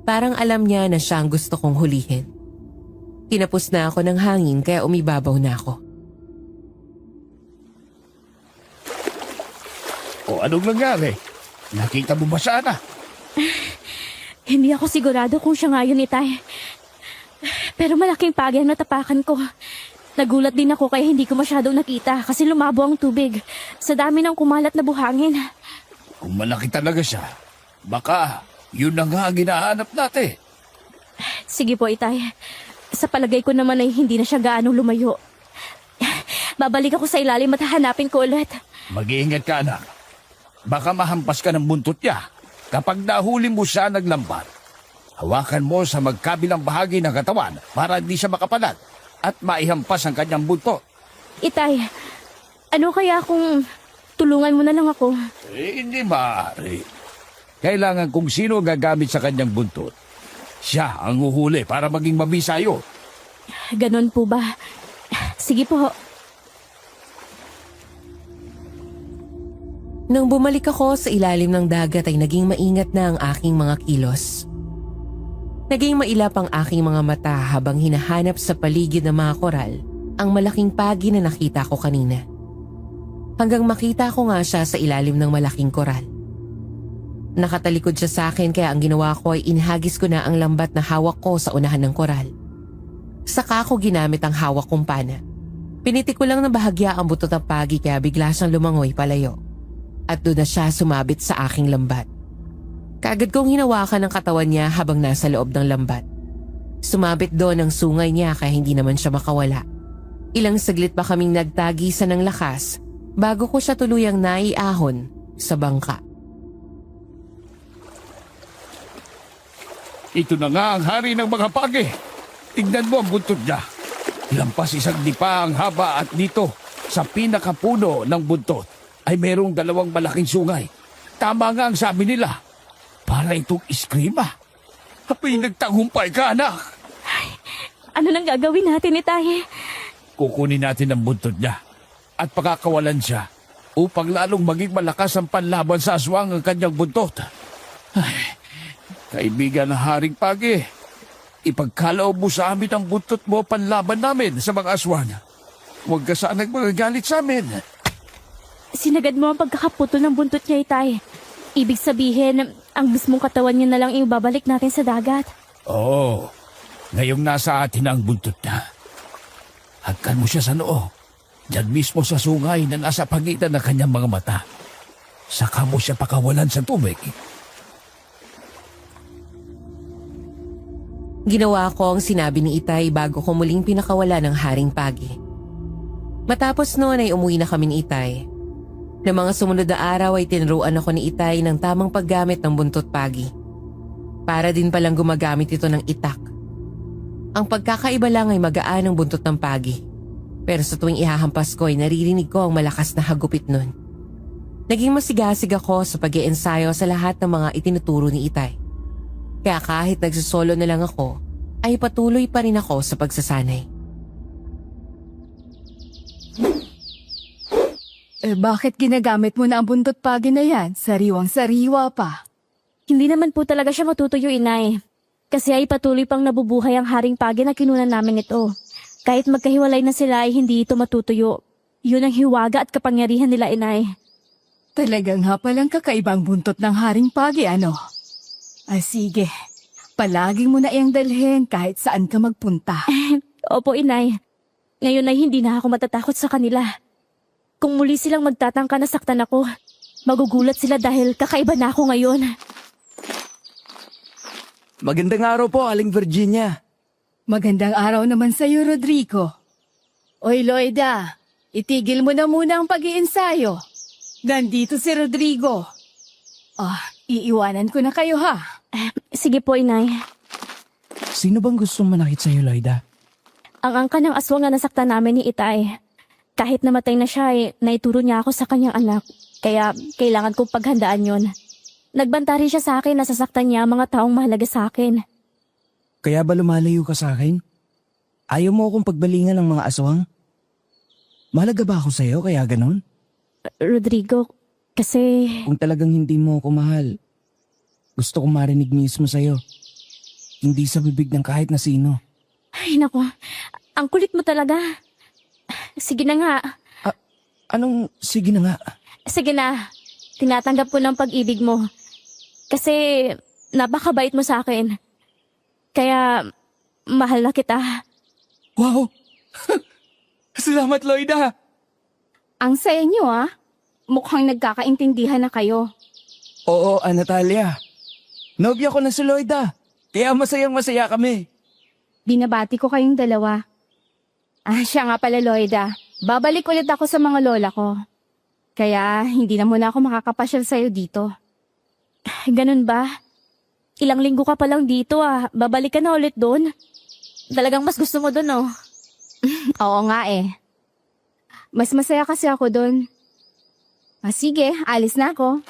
Parang alam niya na siya ang gusto kong hulihin. Kinapos na ako ng hangin kaya umibabaw na ako. O anong nangyari? Nakita mo ba siya na? Hindi ako sigurado kung siya nga yun, Itay. Pero malaking pagi ang natapakan ko. Nagulat din ako kaya hindi ko masyadong nakita kasi lumabo ang tubig sa dami ng kumalat na buhangin. Kung malaki talaga siya, baka yun na nga ang hinahanap natin. Sige po, Itay. Sa palagay ko naman ay hindi na siya gaano lumayo. Babalik ako sa ilalim at hahanapin ko ulit. Mag-iingat ka, anak. Baka mahampas ka ng buntot niya. Kapag nahuli mo siya naglambat, hawakan mo sa magkabilang bahagi ng katawan para hindi siya makapalag at maihampas ang kanyang buntot. Itay, ano kaya kung tulungan mo na lang ako? Hindi maaari. Kailangan kung sino gagamit sa kanyang buntot, siya ang uhuli para maging mabisa yun. Ganon po ba? Sige po. Nang bumalik ako sa ilalim ng dagat ay naging maingat na ang aking mga kilos. Naging mailap ang aking mga mata habang hinahanap sa paligid ng mga koral ang malaking pagi na nakita ko kanina. Hanggang makita ko nga siya sa ilalim ng malaking koral. Nakatalikod siya sa akin kaya ang ginawa ko ay inhagis ko na ang lambat na hawak ko sa unahan ng koral. Saka ko ginamit ang hawak kong pana. Pinitik ko lang ng bahagya ang butot ng pagi kaya bigla siyang lumangoy palayo. At doon na siya sumabit sa aking lambat. Kaagad kong hinawakan ang katawan niya habang nasa loob ng lambat. Sumabit doon ang sungay niya kaya hindi naman siya makawala. Ilang saglit pa kaming nagtagisan ng lakas bago ko siya tuluyang naiahon sa bangka. Ito na nga ang hari ng mga pagi. Tignan mo ang buntot niya. Lampas isang dipa ang haba at dito, Sa pinakapuno ng buntot ay mayroong 2 malaking sungay. Tama nga ang sabi nila. Para itong iskrima. Apoy, nagtagumpay ka, anak. Ano nang gagawin natin, Itay? Kukunin natin ang buntot niya at pakakawalan siya upang lalong maging malakas ang panlaban sa aswang ang kanyang buntot. Ay, kaibigan ng Haring Pagi, ipagkaloob mo sa amin ang buntot mo panlaban namin sa mga aswang. Huwag ka sanang magagalit sa amin. Sinagad mo ang pagkakaputol ng buntot niya, Itay. Ibig sabihin, ang mismong katawan niya na lang ibabalik natin sa dagat. Oo, ngayong nasa atin ang buntot na. Hagkan mo siya sa noo. Diyan mismo sa sungay na nasa pagitan ng kanyang mga mata. Saka mo siya pakawalan sa tubig. Ginawa ko ang sinabi ni Itay bago ko muling pinakawala ng Haring Pagi. Matapos noon ay umuwi na kami ni Itay. Na mga sumunod na araw ay tinuruan ako ni Itay ng tamang paggamit ng buntot pagi. Para din palang gumagamit ito ng itak. Ang pagkakaiba lang ay magaan ang buntot ng pagi. Pero sa tuwing ihahampas ko ay naririnig ko ang malakas na hagupit nun. Naging masigasig ako sa pag-iensayo sa lahat ng mga itinuturo ni Itay. Kaya kahit nagsosolo na lang ako, ay patuloy pa rin ako sa pagsasanay. Bakit ginagamit mo na ang buntot pagi na yan? Sariwang-sariwa pa. Hindi naman po talaga siya matutuyo, Inay. Kasi ay patuloy pang nabubuhay ang Haring Pagi na kinunan namin ito. Kahit magkahiwalay na sila ay hindi ito matutuyo. Yun ang hiwaga at kapangyarihan nila, Inay. Talagang nga palang kakaibang buntot ng Haring Pagi, ano? Ay sige, palaging mo na iyang dalhin kahit saan ka magpunta. Opo, Inay. Ngayon ay hindi na ako matatakot sa kanila. Kung muli silang magtatangka na saktan ako, magugulat sila dahil kakaiba na ako ngayon. Magandang araw po, Aling Virginia. Magandang araw naman sa iyo, Rodrigo. Oy, Loida, itigil mo na muna ang pag-iensayo. Nandito si Rodrigo. Iiwanan ko na kayo, ha? Sige po, Inay. Sino bang gustong manakit sa'yo, Loida? Ang angka ng aswang na nasaktan namin ni Itay. Kahit namatay na siya, naituro niya ako sa kanyang anak. Kaya kailangan kong paghandaan yon. Nagbanta rin siya sa akin na sasaktan niya ang mga taong mahalaga sa akin. Kaya ba lumalayo ka sa akin? Ayaw mo akong pagbalingan ng mga aswang? Mahalaga ba ako sa'yo kaya ganon? Rodrigo, kasi... Kung talagang hindi mo ako mahal, gusto kong marinig mismo sa'yo. Hindi sa bibig ng kahit na sino. Ay, naku. Ang kulit mo talaga. Sige na nga. Anong sige na nga? Sige na. Tinatanggap ko ng pag-ibig mo. Kasi napakabait mo sa akin. Kaya mahal na kita. Wow! Salamat, Loida! Ang sa inyo, ah. Mukhang nagkakaintindihan na kayo. Oo, Natalia. Nobya ko na si Loida. Kaya masayang-masaya kami. Binabati ko kayong dalawa. Siya nga pala, Loida. Babalik ulit ako sa mga lola ko. Kaya hindi na muna ako makakapasyal sa'yo dito. Ganun ba? Ilang linggo ka pa lang dito Babalik ka na ulit doon? Talagang mas gusto mo doon, oh. Oo nga eh. Mas masaya kasi ako doon. Sige, alis na ako.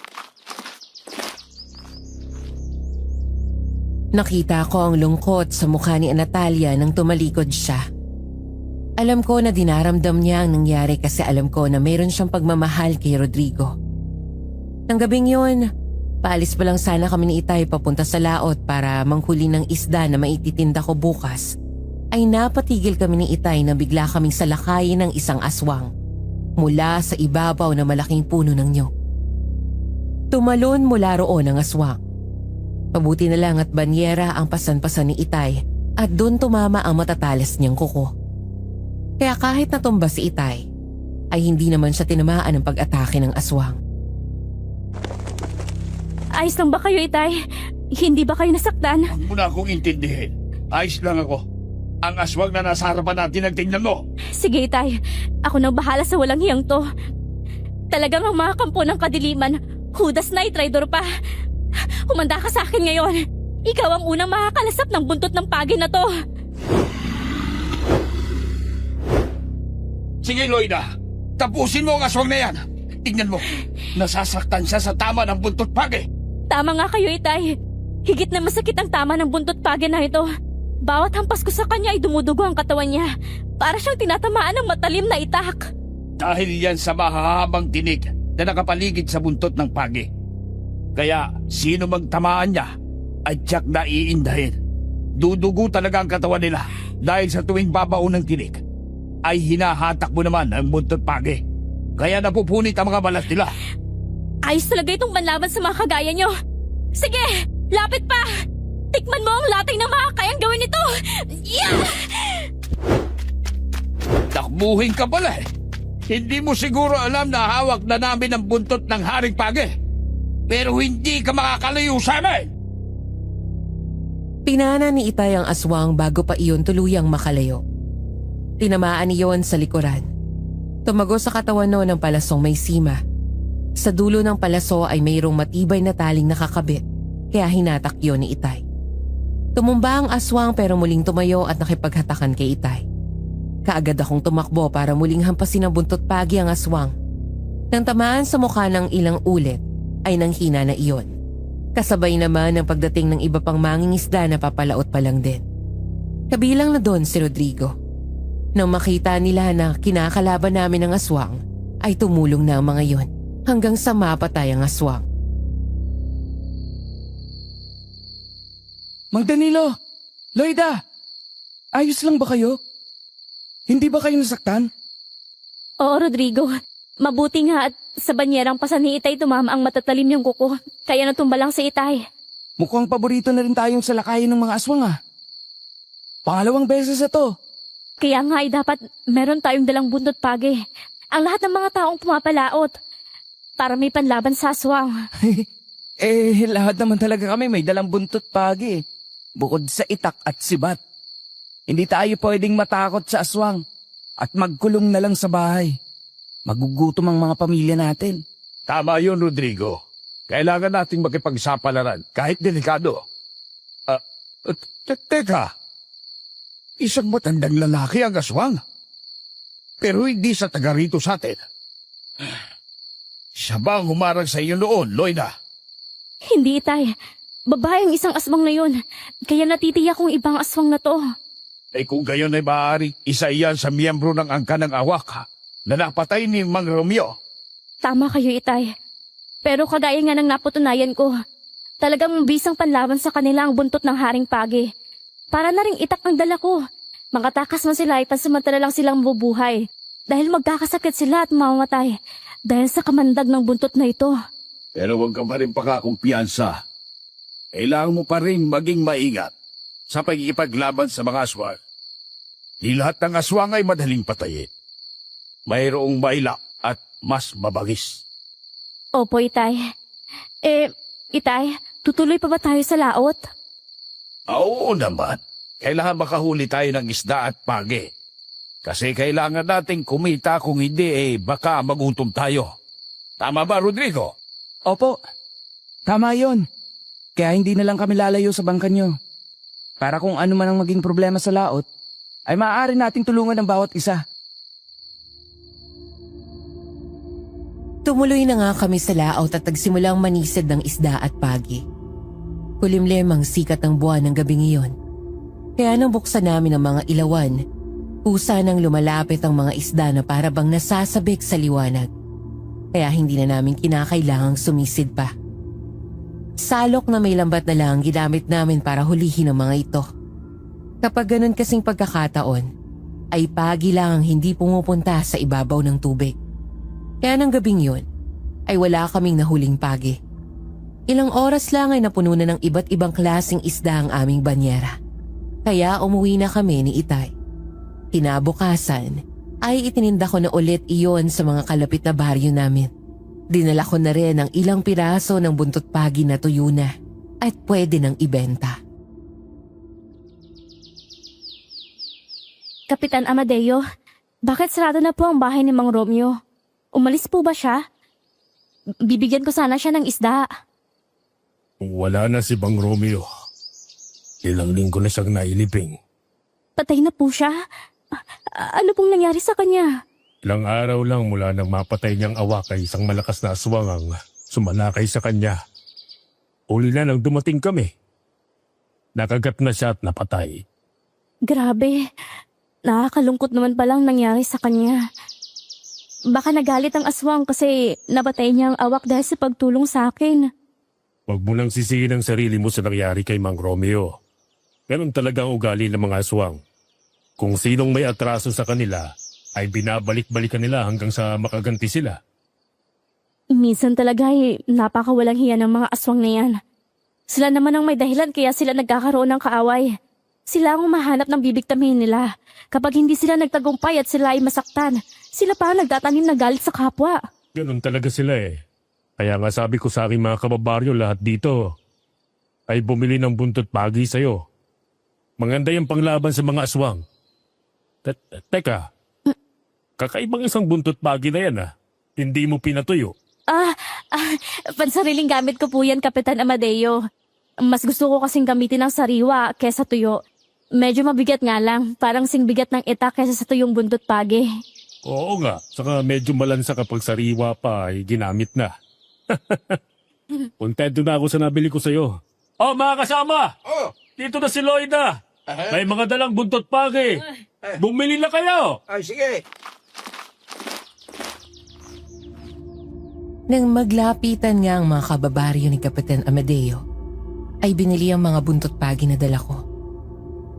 Nakita ko ang lungkot sa mukha ni Natalia nang tumalikod siya. Alam ko na dinaramdam niya ang nangyari kasi alam ko na mayroon siyang pagmamahal kay Rodrigo. Nang gabing yun, paalis pa lang sana kami ni Itay papunta sa laot para manghuli ng isda na maititinda ko bukas, ay napatigil kami ni Itay na bigla kaming salakayin ng isang aswang mula sa ibabaw ng malaking puno ng nyog. Tumalon mula roon ang aswang. Mabuti na lang at banyera ang pasan-pasan ni Itay at doon tumama ang matatalas niyang kuko. Kaya kahit natumba si Itay, ay hindi naman siya tinamaan ng pag-atake ng aswang. Ayos lang ba kayo, Itay? Hindi ba kayo nasaktan? Huwag mo na akong intindihin. Ayos lang ako. Ang aswang na nasa harapan natin ang tingnan mo. Sige, Itay. Ako nang bahala sa walang hiyang to. Talagang ang mga kampo ng kadiliman, Judas Night Rider pa. Humanda ka sa akin ngayon. Ikaw ang unang makakalasap ng buntot ng pagi na to. Sige, Loida. Tapusin mo ang aswang na yan. Tingnan mo, nasasaktan siya sa tama ng buntot pagi. Tama nga kayo, Itay. Higit na masakit ang tama ng buntot pagi na ito. Bawat hampas ko sa kanya ay dumudugo ang katawan niya. Para siyang tinatamaan ng matalim na itak. Dahil yan sa mahahabang tinig na nakapaligid sa buntot ng pagi. Kaya sino mang tamaan niya ay tiyak na iindahin. Dudugo talaga ang katawan nila dahil sa tuwing babao ng tinig ay hinahatak mo naman ang buntot pagi. Kaya napupunit ang mga balat nila. Ayos talaga itong manlaban sa mga kagaya niyo. Sige, lapit pa! Tikman mo ang latay na makakayang gawin ito! Yeah! Takbuhin ka pala eh. Hindi mo siguro alam na hawak na namin ang buntot ng haring pagi. Pero hindi ka makakalayo sa amin! Pinana ni Itay ang aswang bago pa iyon tuluyang makalayo. Tinamaan iyon sa likuran. Tumago sa katawan noon ng palasong may sima. Sa dulo ng palaso ay mayroong matibay na taling nakakabit, kaya hinatak yun ni Itay. Tumumba ang aswang pero muling tumayo at nakipaghatakan kay Itay. Kaagad akong tumakbo para muling hampasin ng buntot pagi ang aswang. Nang tamaan sa mukha ng ilang ulit, ay nanghina na iyon. Kasabay naman ang pagdating ng iba pang mangingisda na papalaot pa lang din. Kabilang na doon si Rodrigo. Nang makita nila na kinakalaban namin ang aswang, ay tumulong na ang mga yon hanggang sa mapatay ang aswang. Mang Danilo! Loida! Ayos lang ba kayo? Hindi ba kayo nasaktan? Oo, Rodrigo. Mabuti nga at sa banyerang pasan ni Itay tumama ang matatalim niyang kuko. Kaya natumba lang si Itay. Mukhang paborito na rin tayong salakayin ng mga aswang ah. Pangalawang beses na to. Kaya nga ay dapat meron tayong dalang buntot pagi. Ang lahat ng mga taong pumapalaot. Para may panlaban sa aswang. Lahat naman talaga kami may dalang buntot pagi. Bukod sa itak at sibat. Hindi tayo pwedeng matakot sa aswang at magkulong na lang sa bahay. Magugutom ang mga pamilya natin. Tama yun, Rodrigo. Kailangan nating makipagsapalaran kahit delikado. Teka. Isang matandang lalaki ang aswang. Pero hindi sa taga rito sa atin. Siya ba ang humarang sa iyo noon, Loida? Hindi, Itay. Babae ang isang aswang na yun. Kaya natitiyak kong ibang aswang na to. Kung gayon ay maaari, isa iyan sa miyembro ng angka ng awak na napatay ni Mang Romeo. Tama kayo, Itay. Pero kagaya nga ng naputunayan ko, talagang bisang panlaban sa kanila ang buntot ng haring pagi. Para na ring itak ang dala ko. Makatakas man sila ay pansamantala lang silang mabubuhay. Dahil magkakasakit sila at mamamatay. Dahil sa kamandag ng buntot na ito. Pero huwag ka pa rin pakakumpiyansa. Kailangan mo pa rin maging maingat sa pagkikipaglaban sa mga aswang. Di lahat ng aswang ay madaling patayin. Mayroong maila at mas mabagis. Opo, Itay. Itay, tutuloy pa ba tayo sa laot? Oo naman. Kailangan makahuli tayo ng isda at pagi. Kasi kailangan nating kumita kung hindi baka magutom tayo. Tama ba, Rodrigo? Opo, tama yon. Kaya hindi na lang kami lalayo sa bangka nyo. Para kung ano man ang maging problema sa laot, ay maaari nating tulungan ng bawat isa. Tumuloy na nga kami sa laot at nagsimulang manisid ng isda at pagi. Kulimlim ang sikat ng buwan ng gabing iyon. Kaya nang buksan namin ang mga ilawan, pusa nang lumalapit ang mga isda na para bang nasasabik sa liwanag. Kaya hindi na namin kinakailangang sumisid pa. Salok na may lambat na lang ginamit namin para hulihin ang mga ito. Kapag ganun kasing pagkakataon, ay pagi lang ang hindi pumupunta sa ibabaw ng tubig. Kaya ng gabing yun, ay wala kaming nahuling pagi. Ilang oras lang ay napuno na ng iba't ibang klaseng isda ang aming banyera. Kaya umuwi na kami ni Itay. Kinabukasan ay itininda ko na ulit iyon sa mga kalapit na baryo namin. Dinala ko na rin ang ilang piraso ng buntot pagi na tuyo na at pwede nang ibenta. Kapitan Amadeo, bakit sarado na po ang bahay ni Mang Romeo? Umalis po ba siya? Bibigyan ko sana siya ng isda. Wala na si Bang Romeo. Ilang linggo na siyang nailibing. Patay na po siya? Ano pong nangyari sa kanya? Ilang araw lang mula nang mapatay niyang awak ay isang malakas na aswang ang sumalakay sa kanya. Uli na nang dumating kami. Nakagat na siya at napatay. Grabe. Nakakalungkot naman palang nangyari sa kanya. Baka nagalit ang aswang kasi nabatay niya ang awak dahil sa pagtulong sa akin. Huwag mo nang sisihin ang sarili mo sa nangyari kay Mang Romeo. Ganun talaga ang ugali ng mga aswang. Kung sinong may atraso sa kanila, ay binabalik-balikan nila hanggang sa makaganti sila. Minsan talaga napakawalang hiya ng mga aswang na yan. Sila naman ang may dahilan kaya sila nagkakaroon ng kaaway. Sila ang humahanap ng bibigtamin nila. Kapag hindi sila nagtagumpay at sila ay masaktan, sila pa ang nagtatanim na galit sa kapwa. Ganun talaga sila eh. Kaya nga sabi ko sa aking mga kababaryo lahat dito, ay bumili ng buntot pagi sa'yo. Maganda yung panglaban sa mga aswang. Teka, kakaibang isang buntot pagi na yan ah. Hindi mo pinatuyo. Pansariling gamit ko po yan, Kapitan Amadeo. Mas gusto ko kasing gamitin ng sariwa kesa tuyo. Medyo mabigat nga lang, parang singbigat ng itak kesa sa tuyong buntot pagi. Oo nga, saka medyo malansa kapag sariwa pa ay ginamit na. Kontento na ako sa nabili ko sa'yo. Oh, mga kasama! Oh, Dito na si Lloyda! May mga dalang buntot pagi! Bumili na kayo! ay sige. Nang maglapitan nga ang mga kababaryo ni Kapitan Amadeo, ay binili ang mga buntot pagi na dala ko.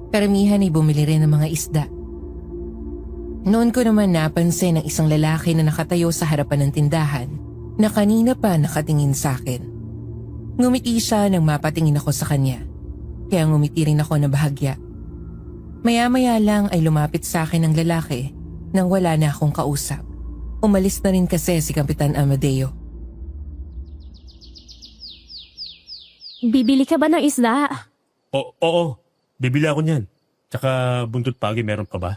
Karamihan ay bumili rin ng mga isda. Noon ko naman napansin ang isang lalaki na nakatayo sa harapan ng tindahan na kanina pa nakatingin sa akin. Ngumiti siya nang mapatingin ako sa kanya, kaya ngumiti rin ako na bahagya. Maya-maya lang ay lumapit sa akin ang lalaki nang wala na akong kausap. Umalis na rin kasi si Kapitan Amadeo. Bibili ka ba ng isda? Oo, bibili ako niyan. Tsaka buntot pagi meron pa ba?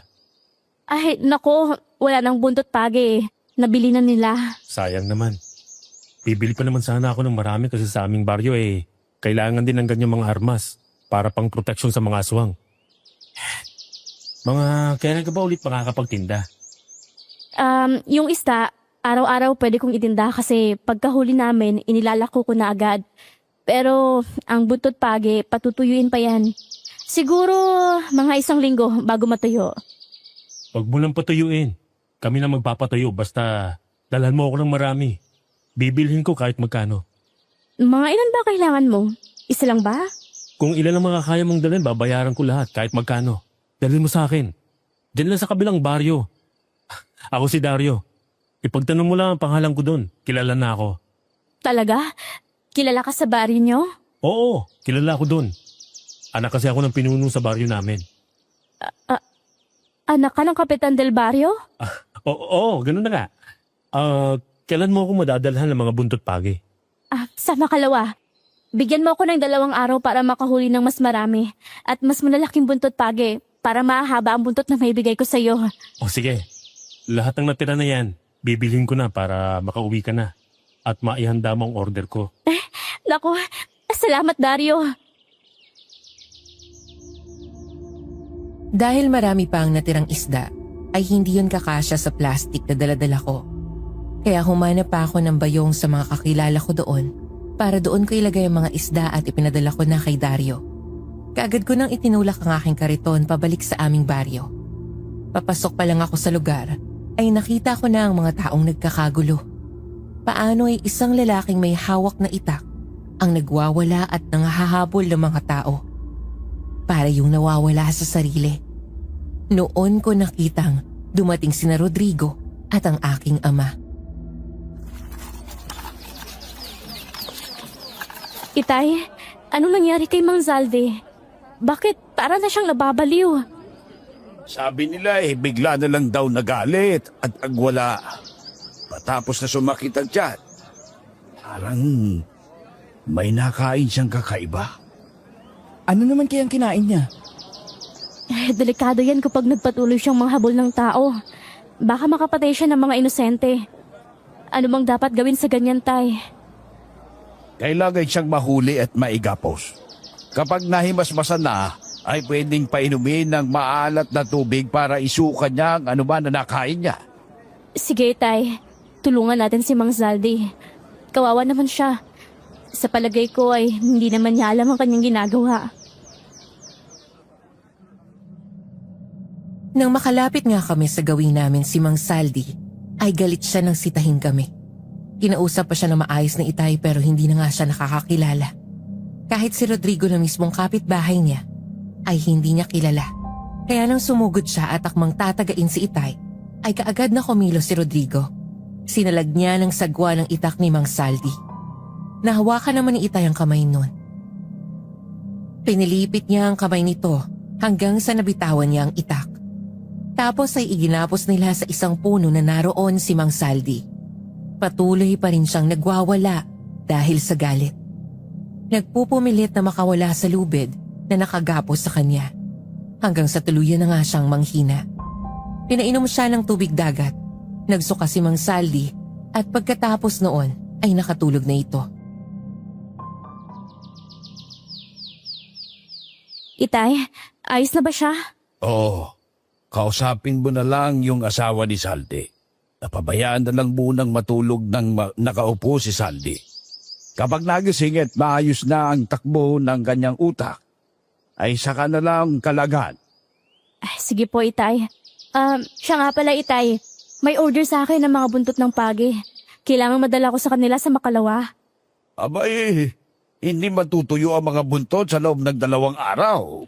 Ay, nako, wala nang buntot pagi. Nabili na nila. Sayang naman. Bibili pa naman sana ako ng marami kasi sa aming baryo eh, kailangan din ng ganyang mga armas para pang proteksyon sa mga aswang. Kailan ka ba ulit makakapagtinda? Yung isda, araw-araw pwede kong itinda kasi pagkahuli namin, inilalako ko na agad. Pero ang buntot pagi, patutuyuin pa yan. Siguro mga 1 linggo bago matuyo. Huwag mo lang patuyuin. Kami na magpapatuyo basta dalhan mo ako ng marami. Bibilhin ko kahit magkano. Mga ilan ba kailangan mo? Isa lang ba? Kung ilan ang mga kaya mong dalhin, babayaran ko lahat kahit magkano. Dalhin mo sa akin. Diyan lang sa kabilang baryo. Ako si Dario. Ipagtanong mo lang ang pangalan ko doon. Kilala na ako. Talaga? Kilala ka sa baryo nyo? Oo, kilala ako doon. Anak kasi ako ng pinuno sa baryo namin. Anak ka ng Kapitan del Barrio? Oo, ganun na nga. Kailan mo ako madadalhan ng mga buntot pagi? Sa makalawa. Bigyan mo ako ng 2 araw para makahuli ng mas marami at mas malalaking buntot pagi para mahaba ang buntot na maibigay ko sa iyo. O sige, lahat ng natira na yan, bibilhin ko na para makauwi ka na at maihanda mo ang order ko. Naku, salamat Dario. Dahil marami pa ang natirang isda, ay hindi yun kakasya sa plastic na daladala ko. Kaya humanap pa ako ng bayong sa mga kakilala ko doon para doon ko ilagay ang mga isda at ipinadala ko na kay Dario. Kaagad ko nang itinulak ang aking kariton pabalik sa aming baryo. Papasok pa lang ako sa lugar ay nakita ko na ang mga taong nagkakagulo. Paano ay isang lalaking may hawak na itak ang nagwawala at nangahahabol ng mga tao. Para yung nawawala sa sarili. Noon ko nakitang dumating sina Rodrigo at ang aking ama. Itay, anong nangyari kay Mang Zalde? Bakit para na siyang nababaliw? Sabi nila bigla na lang daw nagalit at agwala. Patapos na sumakit ang tiyan. Parang may nakain siyang kakaiba. Ano naman kayang kinain niya? Delikado yan kapag nagpatuloy siyang manghabol ng tao. Baka makapatay siya ng mga inosente. Ano bang dapat gawin sa ganyan, Tay? Kailangan siyang mahuli at maigapos. Kapag nahimasmasan na, ay pwedeng painumin ng maalat na tubig para isuka niya ang anuman na nakain niya. Sige, Itay. Tulungan natin si Mang Zaldi. Kawawa naman siya. Sa palagay ko ay hindi naman niya alam ang kanyang ginagawa. Nang makalapit nga kami sa gawin namin si Mang Saldi, ay galit siya nang sitahin kami. Kinausap pa siya na maayos na Itay pero hindi na nga siya nakakakilala. Kahit si Rodrigo na mismong kapitbahay niya, ay hindi niya kilala. Kaya nang sumugod siya at akmang tatagain si Itay, ay kaagad na kumilos si Rodrigo. Sinalag niya ng sagwa ng itak ni Mang Saldi. Nahawakan naman ni Itay ang kamay nun. Pinilipit niya ang kamay nito hanggang sa nabitawan niya ang itak. Tapos ay iginapos nila sa isang puno na naroon si Mang Saldi. Patuloy pa rin siyang nagwawala dahil sa galit. Nagpupumilit na makawala sa lubid na nakagapos sa kanya. Hanggang sa tuluyan na nga siyang manghina. Pinainom siya ng tubig dagat. Nagsuka si Mang Saldi at pagkatapos noon ay nakatulog na ito. Itay, ayos na ba siya? Oo, kausapin mo na lang yung asawa ni Saldi. Napabayaan na lang munang matulog ng nakaupo si Saldi. Kapag nagising at maayos na ang takbo ng kanyang utak, ay saka na lang kalagan. Ay, sige po, Itay. Siya nga pala, Itay. May order sa akin ng mga buntot ng pagi. Kailangan madala ko sa kanila sa Makalawa. Abay, hindi matutuyo ang mga buntot sa loob ng 2 araw.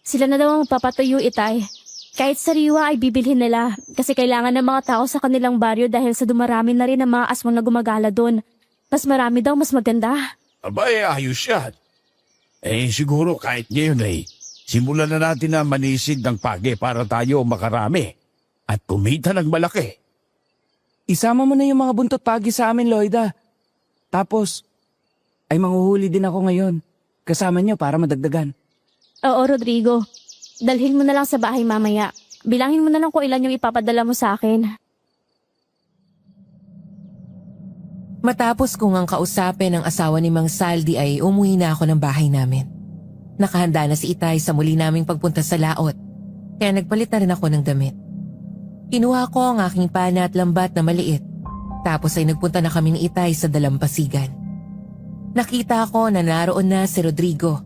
Sila na daw ang papatuyo, Itay. Kahit sariwa ay bibilhin nila kasi kailangan ng mga tao sa kanilang baryo dahil sa dumarami na rin ang mga aswang na gumagala doon. Mas marami daw, mas maganda. Abay, ayos yan. Siguro kahit ngayon simulan na natin na manisid ng pagi para tayo makarami at kumita ng malaki. Isama mo na yung mga buntot pagi sa amin, Loida. Tapos, ay manghuhuli din ako ngayon. Kasama niyo para madagdagan. Oo, Rodrigo. Dalhin mo na lang sa bahay mamaya. Bilangin mo na lang kung ilan yung ipapadala mo sa akin. Matapos kong ang kausapin ang asawa ni Mang Saldi ay umuwi na ako ng bahay namin. Nakahanda na si Itay sa muli naming pagpunta sa laot, kaya nagpalit na rin ako ng damit. Kinuha ko ang aking pana at lambat na maliit, tapos ay nagpunta na kami ni Itay sa dalampasigan. Nakita ko na naroon na si Rodrigo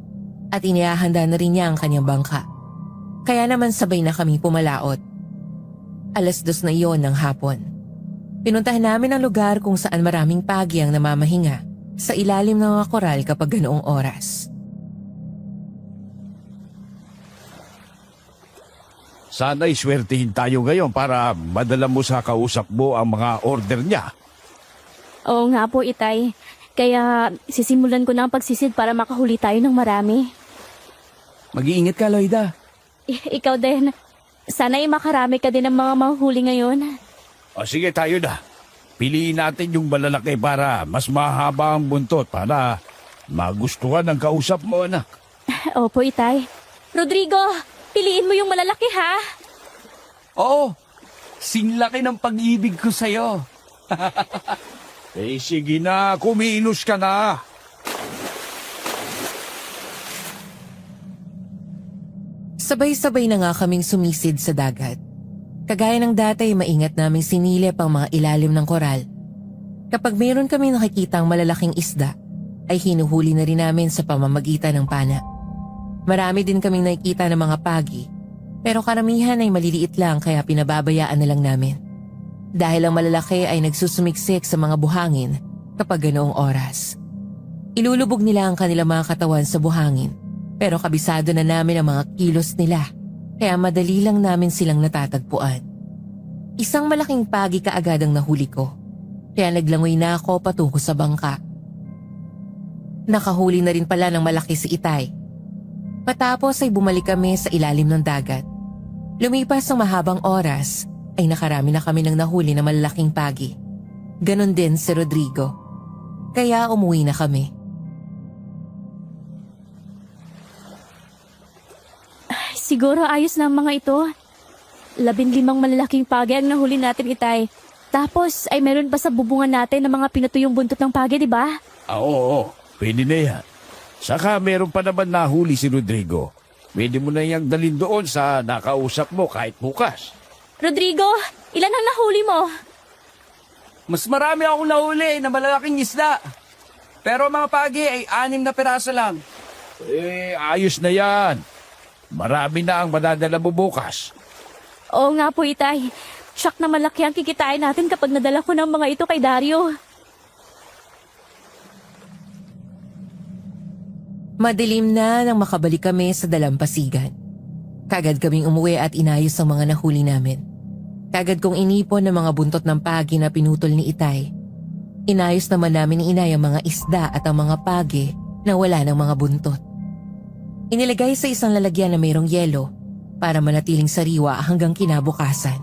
at inihahanda na rin niya ang kanyang bangka. Kaya naman sabay na kami pumalaot. 2:00 na iyon ng hapon. Pinuntahan namin ang lugar kung saan maraming pagi ang namamahinga sa ilalim ng mga koral kapag ganoong oras. Sana'y swertihin tayo ngayon para madala mo sa kausap mo ang mga order niya. Oo nga po, Itay. Kaya sisimulan ko na ang pagsisid para makahuli tayo ng marami. Mag-iingat ka, Loida. Ikaw din. Sana'y makarami ka din ng mga mahuli ngayon. O sige, tayo na. Piliin natin yung malalaki para mas mahaba ang buntot para magustuhan ng kausap mo, anak. Opo, Itay. Rodrigo, piliin mo yung malalaki, ha? Oo, sinlaki ng pag-ibig ko sa'yo. Sige na, kumilos ka na. Sabay-sabay na nga kaming sumisid sa dagat. Kagaya ng dati, maingat naming sinilip ang mga ilalim ng koral. Kapag mayroon kami nakikitang malalaking isda, ay hinuhuli na rin namin sa pamamagitan ng pana. Marami din kaming nakikita ng mga pagi, pero karamihan ay maliliit lang kaya pinababayaan na lang namin. Dahil ang malalaki ay nagsusumiksik sa mga buhangin kapag ganoong oras. Ilulubog nila ang kanilang mga katawan sa buhangin, pero kabisado na namin ang mga kilos nila. Kaya madali lang namin silang natatagpuan. Isang malaking pagi kaagad ang nahuli ko. Kaya naglangoy na ako patungo sa bangka. Nakahuli na rin pala ng malaki si Itay. Matapos ay bumalik kami sa ilalim ng dagat. Lumipas ang mahabang oras ay nakarami na kami ng nahuli na malalaking pagi. Ganon din si Rodrigo. Kaya umuwi na kami. Siguro ayos na ang mga ito. 15 malalaking pagi ang nahuli natin, Itay. Tapos ay meron pa sa bubungan natin ng mga pinatuyong buntot ng pagi, di ba? Oo, pwede na yan. Saka meron pa naman nahuli si Rodrigo. Pwede mo na yang dalhin doon sa nakausap mo kahit bukas. Rodrigo, ilan ang nahuli mo? Mas marami akong nahuli na malalaking isda. Pero mga pagi ay 6 na piraso lang. Ayos na yan. Marami na ang madadala mo bukas. Oo nga po, Itay. Tsak na malaki ang kikitain natin kapag nadala ko ng mga ito kay Dario. Madilim na nang makabalik kami sa dalampasigan. Kagad kaming umuwi at inayos ang mga nahuli namin. Kagad kong inipon ng mga buntot ng pagi na pinutol ni Itay. Inayos naman namin ni Inay ang mga isda at ang mga pagi na wala ng mga buntot. Inilagay sa isang lalagyan na mayroong yelo para manatiling sariwa hanggang kinabukasan.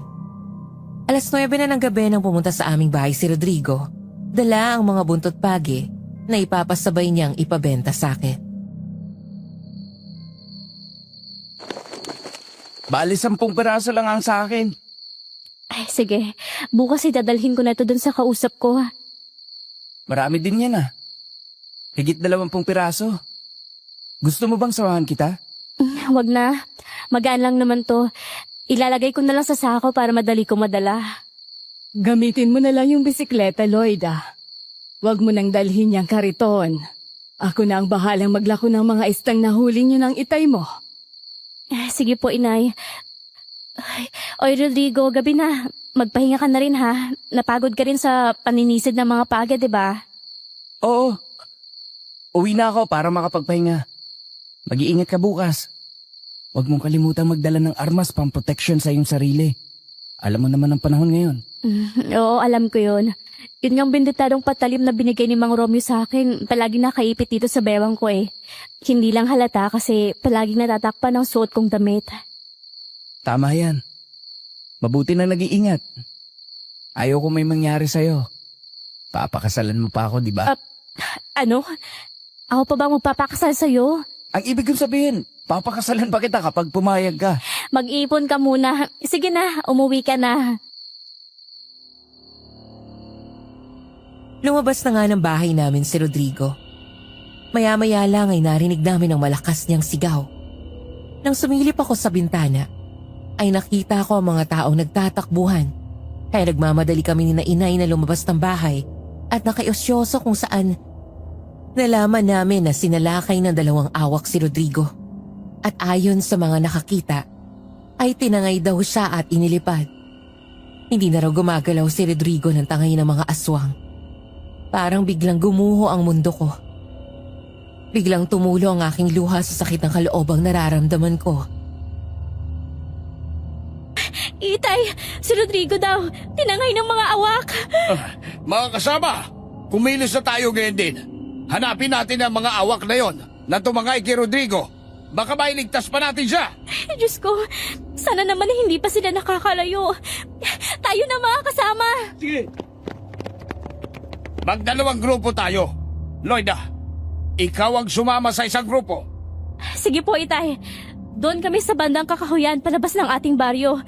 9:00 na ng gabi nang pumunta sa aming bahay si Rodrigo. Dala ang mga buntot pagi na ipapasabay niyang ipabenta sa akin. Bali 10 piraso lang ang sa akin. Ay, sige. Bukas idadalhin ko na ito dun sa kausap ko. Marami din yan Higit 20 piraso. Gusto mo bang sawahan kita? Wag na. Magaan lang naman to. Ilalagay ko na lang sa sako para madali ko madala. Gamitin mo na lang yung bisikleta, Lloyd. Huwag mo nang dalhin yung kariton. Ako na ang bahalang maglako ng mga istang nahuli niyo ng Itay mo. Sige po, Inay. Ay, oy, Rodrigo, gabi na. Magpahinga ka na rin, ha? Napagod ka rin sa paninisid ng mga pagad, di ba? Oo. Uwi na ako para makapagpahinga. Mag-iingat ka bukas. Huwag mong kalimutang magdala ng armas pang protection sa iyong sarili. Alam mo naman ang panahon ngayon. Oo, alam ko yun. Yun yung binditadong patalim na binigay ni Mang Romeo sa akin. Palagi nakaipit dito sa bewang ko Hindi lang halata kasi palaging natatakpan ang suot kong damit. Tama yan. Mabuti na nag-iingat. Ayoko may mangyari sa'yo. Papakasalan mo pa ako, di ba? Ano? Ako pa ba magpapakasal sa'yo? Ang ibig kong sabihin, papakasalan pa kita kapag pumayag ka. Mag-ipon ka muna. Sige na, umuwi ka na. Lumabas na nga ng bahay namin si Rodrigo. Maya-maya lang ay narinig namin ang malakas niyang sigaw. Nang sumilip ako sa bintana, ay nakita ko ang mga taong nagtatakbuhan. Kaya nagmamadali kami ni na Inay na lumabas ng bahay at nakaiosyoso kung saan nalaman namin na sinalakay ng 2 awak si Rodrigo. At ayon sa mga nakakita, ay tinangay daw siya at inilipad. Hindi na raw gumagalaw si Rodrigo ng tangay ng mga aswang. Parang biglang gumuho ang mundo ko. Biglang tumulo ang aking luha sa sakit ng kaloobang nararamdaman ko. Itay, si Rodrigo daw. Tinangay ng mga awak. Mga kasama, kumilos na tayo ngayon din. Hanapin natin ang mga awak na yon na tumangay kay Rodrigo. Baka mailigtas pa natin siya. Diyos ko, sana naman hindi pa sila nakakalayo. Tayo na mga kasama. Sige. Magdalawang grupo tayo. Lloyda, ikaw ang sumama sa isang grupo. Sige po, Itay. Doon kami sa bandang kakahuyan palabas ng ating baryo.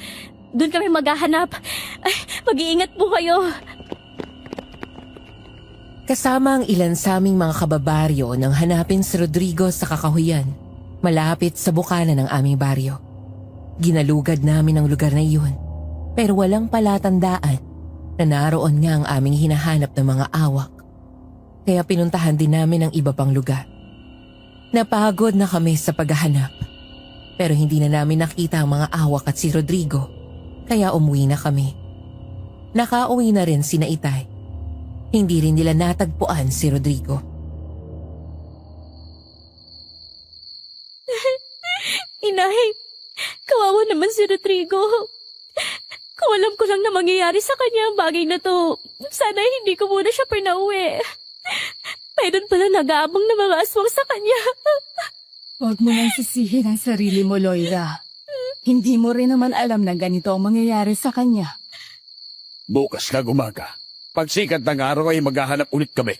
Doon kami maghahanap. Ay, mag-iingat po kayo. Kasama ang ilan sa aming mga kababaryo nang hanapin si Rodrigo sa kakahuyan, malapit sa bukana ng aming baryo. Ginalugad namin ang lugar na iyon, pero walang palatandaan na naroon nga ang aming hinahanap ng mga awak. Kaya pinuntahan din namin ang iba pang lugar. Napagod na kami sa paghahanap, pero hindi na namin nakita ang mga awak at si Rodrigo, kaya umuwi na kami. Nakauwi na rin sina Itay. Hindi rin nila natagpuan si Rodrigo. Inay, kawawa naman si Rodrigo. Kung alam ko lang na mangyayari sa kanya ang bagay na to, sana hindi ko muna siya pinauwi. Mayroon pala nag-aabang na mga aswang sa kanya. Huwag mo nang sisihin ang sarili mo, Loira. Hindi mo rin naman alam na ganito ang mangyayari sa kanya. Bukas na umaga, pagsikat ng araw ay maghahanap ulit kami.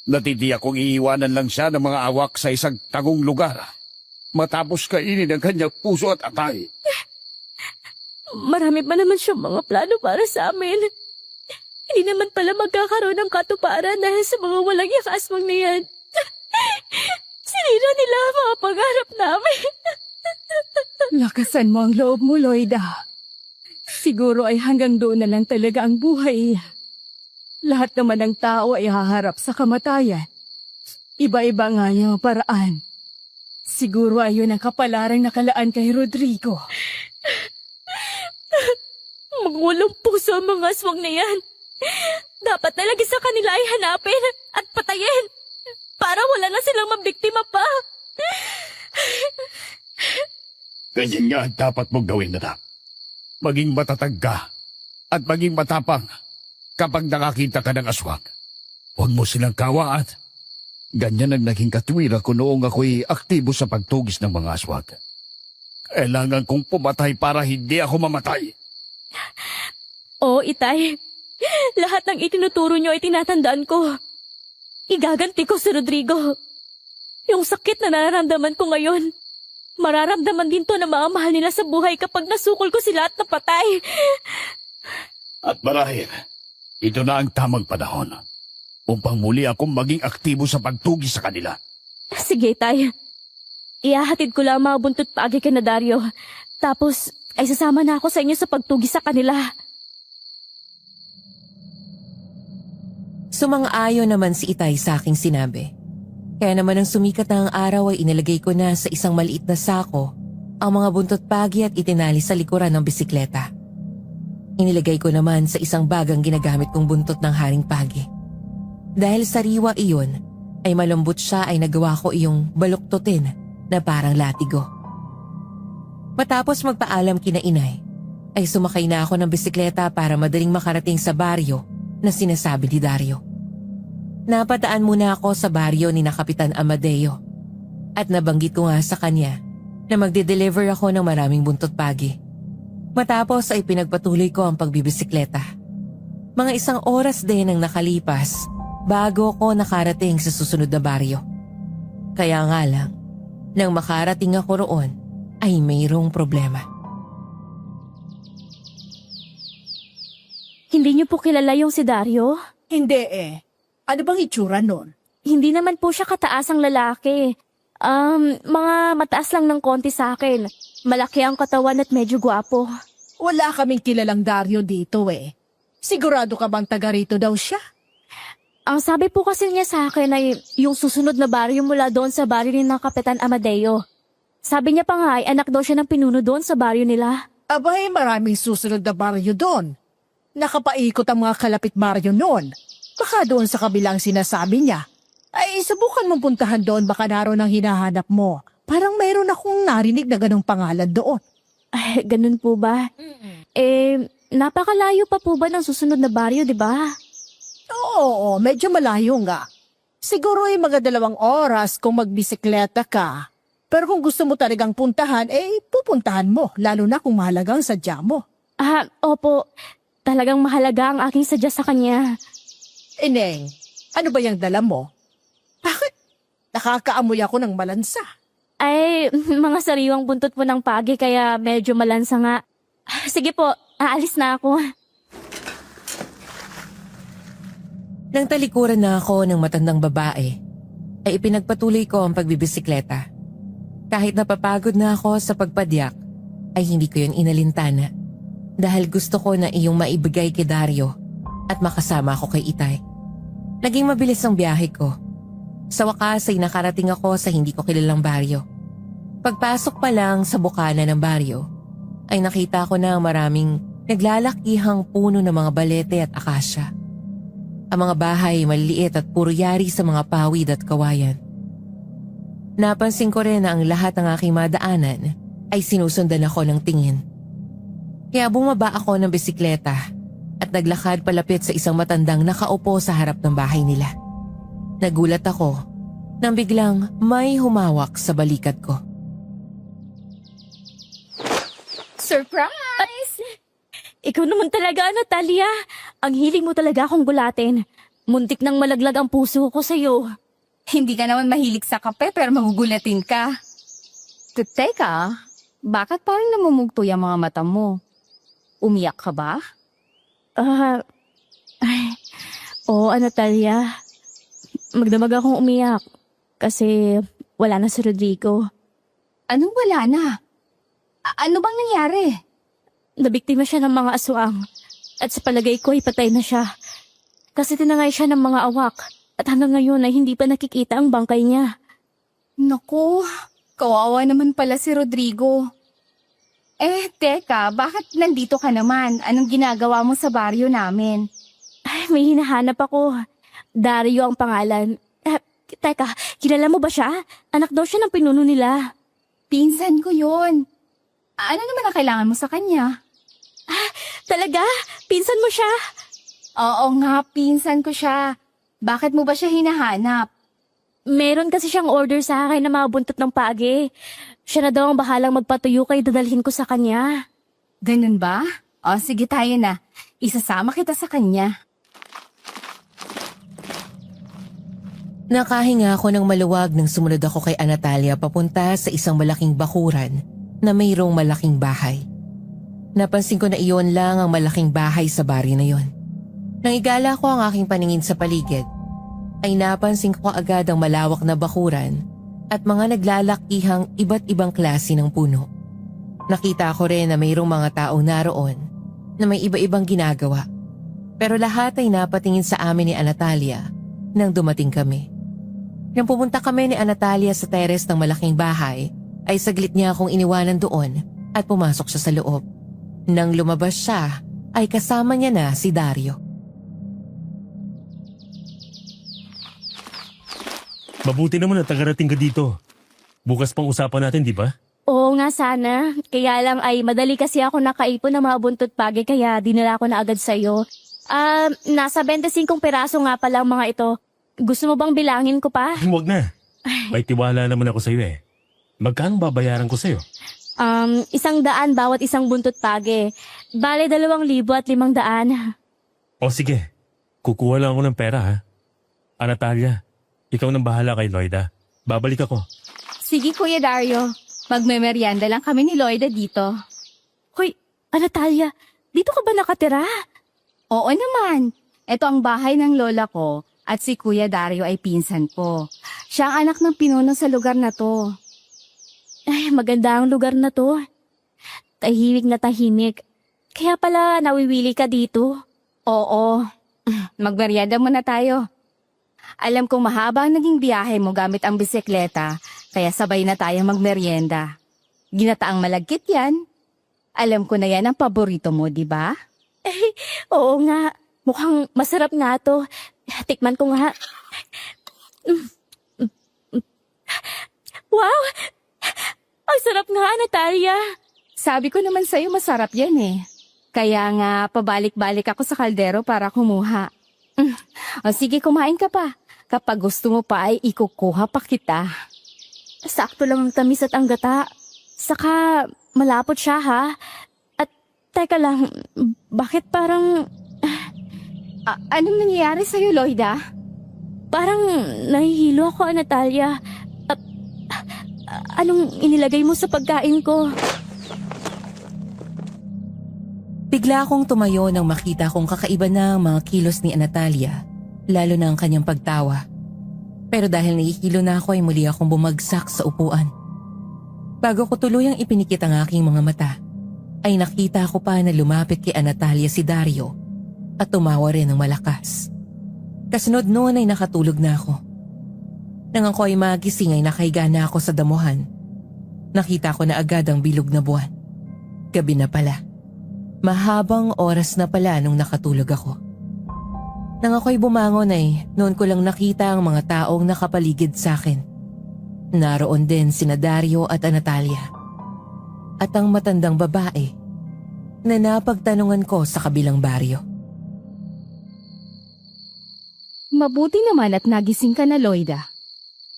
Natitiyak kong iiwanan lang siya ng mga awak sa isang tagong lugar. Matapos kainin ang kanyang puso at atay. Marami pa naman siyang mga plano para sa amin. Hindi naman pala magkakaroon ng katuparan dahil sa mga walang yakaswang na yan. Sinira nila ang mga pangarap namin. Lakasan mo ang loob mo, Loida. Siguro ay hanggang doon na lang talaga ang buhay. Lahat naman ng tao ay haharap sa kamatayan. Iba-iba nga yung paraan. Siguro ay yun ang kapalarang nakalaan kay Rodrigo. Magulong puso ang mga aswang na yan. Dapat talaga sa kanila ay hanapin at patayin para wala na silang mabiktima pa. Ganyan nga ang dapat mong gawin, anak. Maging matatag ka at maging matapang kapag nakakita ka ng aswang. Huwag mo silang kawaan. Ganyan ang naging katwira ko noong ako'y aktibo sa pagtugis ng mga aswang. Kailangan kong pumatay para hindi ako mamatay. Oo, Itay. Lahat ng itinuturo niyo ay tinatandaan ko. Igaganti ko si Rodrigo. Yung sakit na nararamdaman ko ngayon, mararamdaman din to ng mga mahal nila sa buhay kapag nasukol ko sila at napatay. At marahil, ito na ang tamang panahon upang muli akong maging aktibo sa pagtugis sa kanila. Sige, Tay. Ihahatid ko lang ang mga buntot paagi kay na Dario. Tapos, ay sasama na ako sa inyo sa pagtugis sa kanila. Sumang-ayon naman si Itay sa aking sinabi. Kaya naman ang sumikat na ang araw ay inilagay ko na sa isang maliit na sako ang mga buntot pagi at itinali sa likuran ng bisikleta. Inilagay ko naman sa isang bagang ginagamit kong buntot ng haring pagi. Dahil sariwa iyon, ay malambot siya ay nagawa ko iyong baluktutin na parang latigo. Matapos magpaalam kina inay, ay sumakay na ako ng bisikleta para madaling makarating sa baryo na sinasabi ni Dario. Napadaan muna ako sa baryo ni na Kapitan Amadeo at nabanggit ko nga sa kanya na magde-deliver ako ng maraming buntot pagi. Matapos ay pinagpatuloy ko ang pagbibisikleta. Mga 1 oras din ang nakalipas bago ko nakarating sa susunod na baryo. Kaya nga lang, nang makarating ako roon ay mayroong problema. Hindi niyo po kilala yung si Dario? Hindi eh. Ano bang itsura nun? Hindi naman po siya kataasang lalaki. Mga mataas lang ng konti sa akin. Malaki ang katawan at medyo gwapo. Wala kaming kilalang Dario dito eh. Sigurado ka bang taga rito daw siya? Ang sabi po kasi niya sa akin ay yung susunod na baryo mula doon sa baryo ni ng Kapitan Amadeo. Sabi niya pa nga ay anak daw siya ng pinuno doon sa baryo nila. Abay, maraming susunod na baryo doon. Nakapaikot ang mga kalapit baryo noon. Baka doon sa kabilang sinasabi niya. Ay, subukan mong puntahan doon, baka naroon ang hinahanap mo. Parang mayroon akong narinig na ganong pangalan doon. Ay, ganun po ba? Napakalayo pa po ba ng susunod na baryo, di ba? Oo, medyo malayo nga. Siguro ay mga 2 oras kung magbisikleta ka. Pero kung gusto mo talagang puntahan, pupuntahan mo, lalo na kung mahalaga ang sadya mo. Opo. Talagang mahalaga ang aking sadya sa kanya. Ineng, ano ba yung dala mo? Bakit? Nakakaamoy ako ng malansa. Ay, mga sariwang buntot po ng pagi kaya medyo malansa nga. Sige po, aalis na ako. Nang talikuran na ako ng matandang babae, ay ipinagpatuloy ko ang pagbibisikleta. Kahit napapagod na ako sa pagpadyak, ay hindi ko yun inalintana. Dahil gusto ko na iyong maibigay kay Dario at makasama ako kay Itay. Naging mabilis ang biyahe ko. Sa wakas ay nakarating ako sa hindi ko kilalang baryo. Pagpasok pa lang sa bukana ng baryo, ay nakita ko na maraming naglalakihang puno ng mga balete at akasya. Ang mga bahay maliliit at puro yari sa mga pawid at kawayan. Napansin ko rin na ang lahat ng aking madaanan ay sinusundan ako ng tingin. Kaya bumaba ako ng bisikleta at naglakad palapit sa isang matandang nakaupo sa harap ng bahay nila. Nagulat ako nang biglang may humawak sa balikat ko. Surprise! Ikaw naman talaga, Natalia. Ang hiling mo talaga akong gulatin. Muntik nang malaglag ang puso ko sa'yo. Hindi ka naman mahilig sa kape pero magugulatin ka. Teka, bakit parang namumugto yung mga mata mo? Umiyak ka ba? Oo, Natalia. Magdamag akong umiyak. Kasi wala na si Rodrigo. Anong wala na? Ano bang nangyari? nabiktima siya ng mga aswang. At sa palagay ko ay patay na siya. Kasi tinangay siya ng mga awak. At hanggang ngayon ay hindi pa nakikita ang bangkay niya. Naku, kawawa naman pala si Rodrigo. Teka, bakit nandito ka naman? Anong ginagawa mo sa baryo namin? Ay, may hinahanap ako. Dario ang pangalan. Teka, kilala mo ba siya? Anak daw siya ng pinuno nila. Pinsan ko yun. Ano naman ang kailangan mo sa kanya? Talaga? Pinsan mo siya? Oo nga, pinsan ko siya. Bakit mo ba siya hinahanap? Meron kasi siyang order sa akin na mabuntot ng pagi. Siya na daw ang bahalang magpatuyo kay dadalhin ko sa kanya. Ganun ba? O sige tayo na. Isasama kita sa kanya. Nakahinga ako ng maluwag nang sumunod ako kay Anatalia papunta sa isang malaking bakuran na mayroong malaking bahay. Napansin ko na iyon lang ang malaking bahay sa baryo na yon. Nang igala ko ang aking paningin sa paligid, ay napansin ko agad ang malawak na bakuran at mga naglalakihang iba't ibang klase ng puno. Nakita ko rin na mayroong mga tao naroon na may iba-ibang ginagawa. Pero lahat ay napatingin sa amin ni Anatalia nang dumating kami. Nang pumunta kami ni Anatalia sa teres ng malaking bahay, ay saglit niya akong iniwanan doon at pumasok siya sa loob. Nang lumabas siya, ay kasama niya na si Dario. Mabuti naman na tagarating ka dito. Bukas pang usapan natin, di ba? Oo nga sana. Kaya lang ay madali kasi ako nakaipon ng mga buntot pagi kaya dinala ko na agad sa'yo. Nasa 25 peraso nga pala ang mga ito. Gusto mo bang bilangin ko pa? Huwag na. May tiwala naman ako sa'yo eh. Magkano babayaran ko sa'yo? 100 bawat isang buntot pagi. Bale 2,500. O sige, kukuha lang ako ng pera ha. Natalia, ikaw nang bahala kay Loida. Babalik ako. Sige Kuya Dario, magmemeryanda lang kami ni Loida dito. Hoy, Natalia, dito ka ba nakatira? Oo naman. Ito ang bahay ng lola ko at si Kuya Dario ay pinsan ko. Siya ang anak ng pinuno sa lugar na to. Ay, maganda ang lugar na to. Tahimik na tahimik. Kaya pala nawiwili ka dito. Oo. Magmeryenda muna tayo. Alam kong mahaba ang naging biyahe mo gamit ang bisikleta, kaya sabay na tayong magmeryenda. Ginataang malagkit yan. Alam ko na yan ang paborito mo, di ba? Oo nga, mukhang masarap nga to. Tikman ko nga. Wow! Ang sarap nga, Natalia. Sabi ko naman sa'yo masarap yan eh. Kaya nga pabalik-balik ako sa kaldero para kumuha. O sige, kumain ka pa. Kapag gusto mo pa ay ikukuha pa kita. Sakto lang ang tamis at ang gata. Saka malapot siya ha. At teka lang, bakit parang... Anong nangyayari sa'yo, Loida? Parang nahihilo ako, Natalia. Anong inilagay mo sa pagkain ko? Bigla akong tumayo nang makita kong kakaiba na ang mga kilos ni Natalia, lalo na ang kanyang pagtawa. Pero dahil nahihilo na ako ay muli akong bumagsak sa upuan. Bago ko tuluyang ipinikit ang aking mga mata, ay nakita ko pa na lumapit kay Natalia si Dario at tumawa rin ng malakas. Kasunod noon ay nakatulog na ako. Nang ako ay magising ay nakahiga na ako sa damuhan. Nakita ko na agad ang bilog na buwan. Gabi na pala. Mahabang oras na pala nung nakatulog ako. Nang ako'y bumangon ay noon ko lang nakita ang mga taong nakapaligid sa akin. Naroon din sina Dario at Natalia. At ang matandang babae na napagtanungan ko sa kabilang baryo. Mabuti naman at nagising ka na, Loida.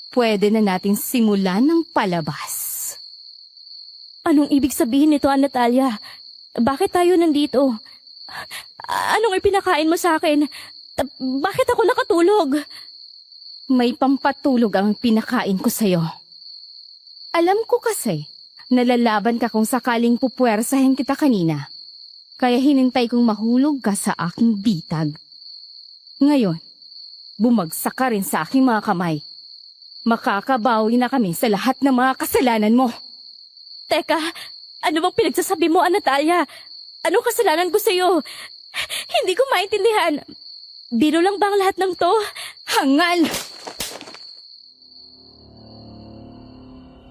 Pwede na nating simulan ng palabas. Anong ibig sabihin nito, Natalia? Bakit tayo nandito? Anong ipinakain mo sa akin? Bakit ako nakatulog? May pampatulog ang pinakain ko sa'yo. Alam ko kasi, nalalaban ka kung sakaling pupuwersahin kita kanina. Kaya hinintay kong mahulog ka sa aking bitag. Ngayon, bumagsak ka rin sa aking mga kamay. Makakabawi na kami sa lahat ng mga kasalanan mo. Teka, ano bang pinagsasabi mo, Natalia? Anong kasalanan ko sa'yo? Hindi ko maintindihan. Biro lang ba ang lahat ng to? Hangal!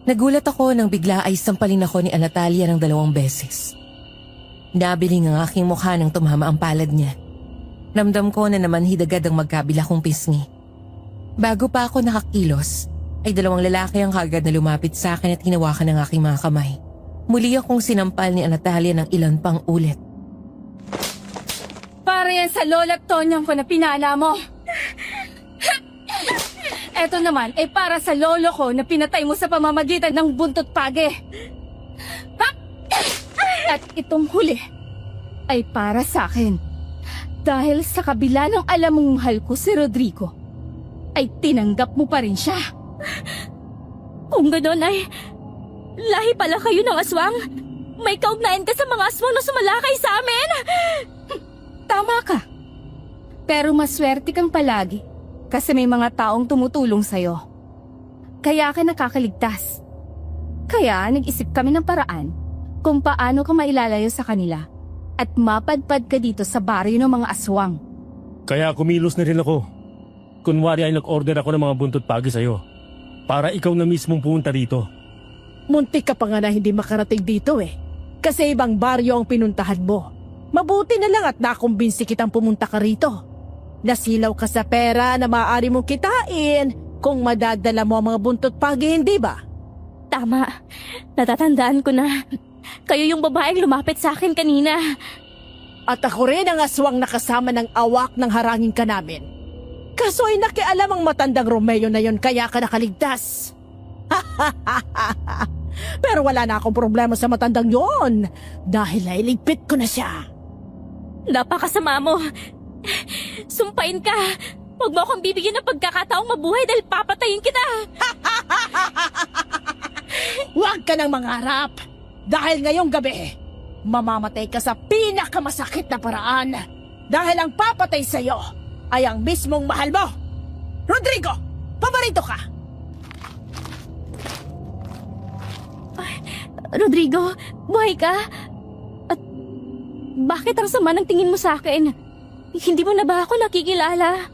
Nagulat ako nang bigla ay sampalin ako ni Anatalia ng 2 beses. Nabiling ang aking mukha nang tumama ang palad niya. Ramdam ko na naman hidagad ang magkabila kong pisngi. Bago pa ako nakakilos, ay 2 lalaki ang kagad na lumapit sa akin at hinawakan ng aking mga kamay. Muli akong sinampal ni Anatalia ng ilan pang ulit. Para yan sa lola at tonyang ko na pinana mo. Eto naman ay para sa lolo ko na pinatay mo sa pamamagitan ng buntot page. At itong huli ay para sa akin. Dahil sa kabila ng alam mong mahal ko si Rodrigo, ay tinanggap mo pa rin siya. Kung gano'n ay, lahi pala kayo ng aswang. May kaugnayan ka sa mga aswang na sumalakay sa amin. Tama ka. Pero maswerte kang palagi kasi may mga taong tumutulong sa'yo. Kaya ka nakakaligtas. Kaya nag-isip kami ng paraan kung paano ka mailalayo sa kanila at mapadpad ka dito sa baryo ng mga aswang. Kaya kumilos na rin ako. Kunwari ay nag-order ako ng mga buntot pagi sa'yo. Para ikaw na mismong pumunta dito. Muntik ka pa nga na hindi makarating dito eh. Kasi ibang baryo ang pinuntahan mo. Mabuti na lang at nakumbinsi kitang pumunta ka rito. Nasilaw ka sa pera na maaari mong kitain kung madadala mo ang mga buntot pagi, hindi ba? Tama. Natatandaan ko na. Kayo yung babaeng lumapit sa akin kanina. At ako rin ang aswang nakasama ng awak ng harangin ka namin. Kaso ay nakialam ang matandang Romeo na yon kaya ka nakaligtas. Pero wala na akong problema sa matandang yon dahil nailigpit ko na siya. Napakasama mo. Sumpain ka. Huwag mo akong bibigyan ng pagkakataong mabuhay dahil papatayin kita. Huwag ka nang mangarap. Dahil ngayong gabi, mamamatay ka sa pinakamasakit na paraan. Dahil ang papatay sa'yo ay ang mismong mahal mo. Rodrigo, paborito ka. Rodrigo, buhay ka? At bakit ang sama ng tingin mo sa akin? Hindi mo na ba ako nakikilala?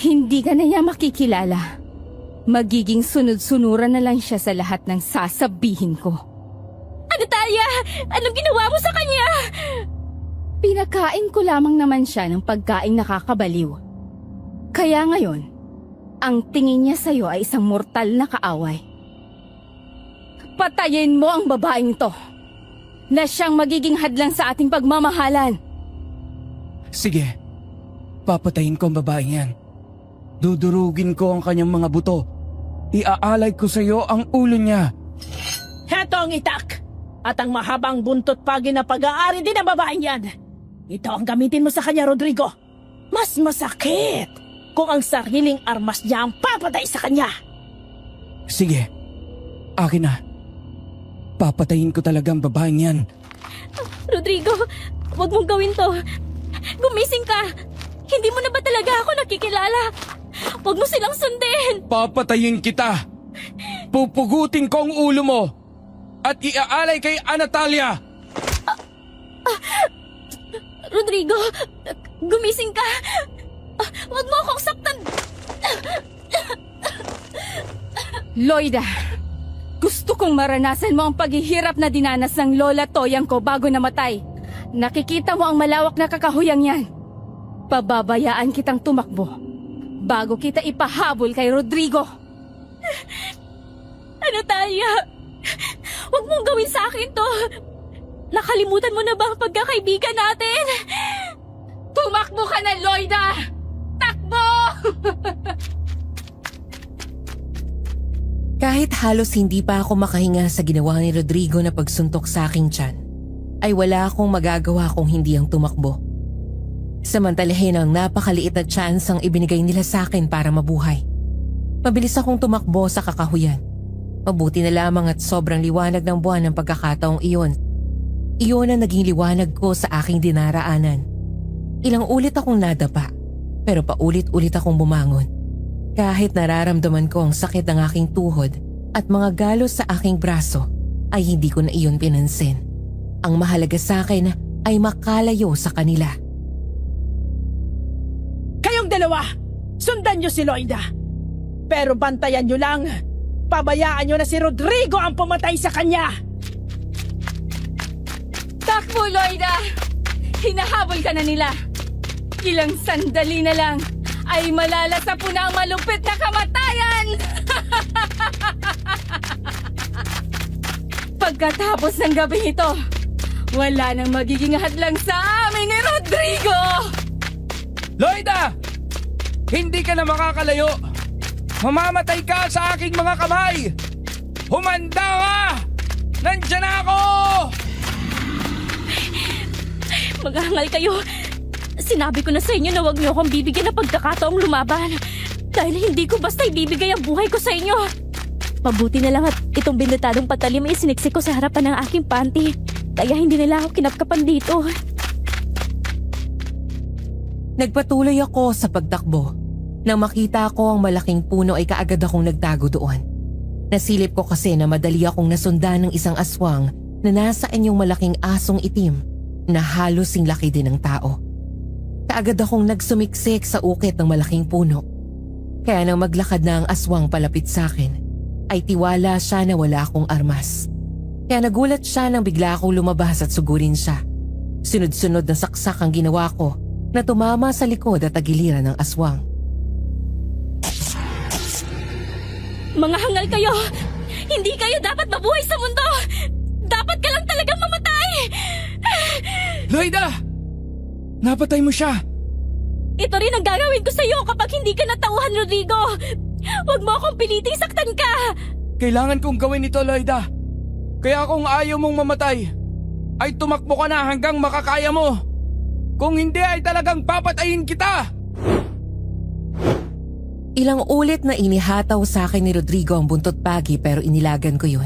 Hindi ka na niya makikilala. Magiging sunod-sunuran na lang siya sa lahat ng sasabihin ko. Natalia, anong ginawa mo sa kanya? Pinakain ko lamang naman siya ng pagkaing nakakabaliw. Kaya ngayon, ang tingin niya sa'yo ay isang mortal na kaaway. Patayin mo ang babaeng to na siyang magiging hadlang sa ating pagmamahalan. Sige, papatayin ko ang babaeng yan. Dudurugin ko ang kanyang mga buto. Iaalay ko sa iyo ang ulo niya. Heto ang itak at ang mahabang buntot pagi na pag-aari din ang babaeng yan. Ito ang gamitin mo sa kanya, Rodrigo. Mas masakit kung ang sariling armas niya ang papatay sa kanya. Sige, akin na. Papatayin ko talaga ang babaeng yan. Rodrigo, huwag mong gawin to. Gumising ka. Hindi mo na ba talaga ako nakikilala? Huwag mo silang sundin. Papatayin kita. Pupugutin ko ang ulo mo. At iaalay kay Anatalia. Rodrigo, gumising ka. Huwag mo akong saktan. Loida, gusto kong maranasan mo ang paghihirap na dinanas ng lola Toyang ko bago namatay. Nakikita mo ang malawak na kakahuyang yan. Pababayaan kitang tumakbo bago kita ipahabol kay Rodrigo. Natalia, huwag mong gawin sa akin to. Nakalimutan mo na ba ang pagkakaibigan natin? Tumakbo ka na, Loida! Takbo! Kahit halos hindi pa ako makahinga sa ginawa ni Rodrigo na pagsuntok sa aking tiyan, ay wala akong magagawa kung hindi ang tumakbo. Samantalahin ang napakaliit na chance ang ibinigay nila sa akin para mabuhay. Mabilis akong tumakbo sa kakahuyan. Mabuti na lamang at sobrang liwanag ng buwan ng pagkakataong iyon. Iyon ang naging liwanag ko sa aking dinaraanan. Ilang ulit akong nadapa, pero paulit-ulit akong bumangon. Kahit nararamdaman ko ang sakit ng aking tuhod at mga galos sa aking braso, ay hindi ko na iyon pinansin. Ang mahalaga sa akin ay makalayo sa kanila. Kayong dalawa, sundan niyo si Loida. Pero bantayan niyo lang. Pabayaan niyo na si Rodrigo ang pumatay sa kanya. Takbo, Loida! Hinahabol ka na nila. Ilang sandali na lang ay malalasap na ang malupit na kamatayan! Pagkatapos ng gabi ito, wala nang magiging hadlang sa amin ni Rodrigo! Loida! Hindi ka na makakalayo! Mamamatay ka sa aking mga kamay! Humanda ka! Nandyan na ako! Maghangal kayo. Sinabi ko na sa inyo na huwag niyo akong bibigyan ng pagkakataong lumaban. Dahil hindi ko basta ibibigay ang buhay ko sa inyo. Mabuti na lang at itong bindetadong patalim ay siniksik ko sa harapan ng aking panty. Kaya hindi nila ako kinapkapan dito. Nagpatuloy ako sa pagtakbo. Nang makita ko ang malaking puno ay kaagad akong nagtago doon. Nasilip ko kasi na madali akong nasundan ng isang aswang na nasa inyong malaking asong itim na halos sing laki din ng tao. Kaagad akong nagsumiksik sa ukit ng malaking puno. Kaya nang maglakad na ang aswang palapit sa akin, ay tiwala siya na wala akong armas. Kaya nagulat siya nang bigla akong lumabas at sugurin siya. Sunod-sunod na saksak ang ginawa ko na tumama sa likod at tagiliran ng aswang. Mga hangal kayo! Hindi kayo dapat mabuhay sa mundo! Dapat ka lang talagang mamatay! Loida! Napatay mo siya! Ito rin ang gagawin ko sa iyo kapag hindi ka natauhan, Rodrigo! Huwag mo akong piliting saktan ka! Kailangan kong gawin ito, Loida. Kaya kung ayaw mong mamatay, ay tumakbo ka na hanggang makakaya mo. Kung hindi ay talagang papatayin kita! Ilang ulit na inihataw sa akin ni Rodrigo ang buntot pagi pero inilagan ko yun.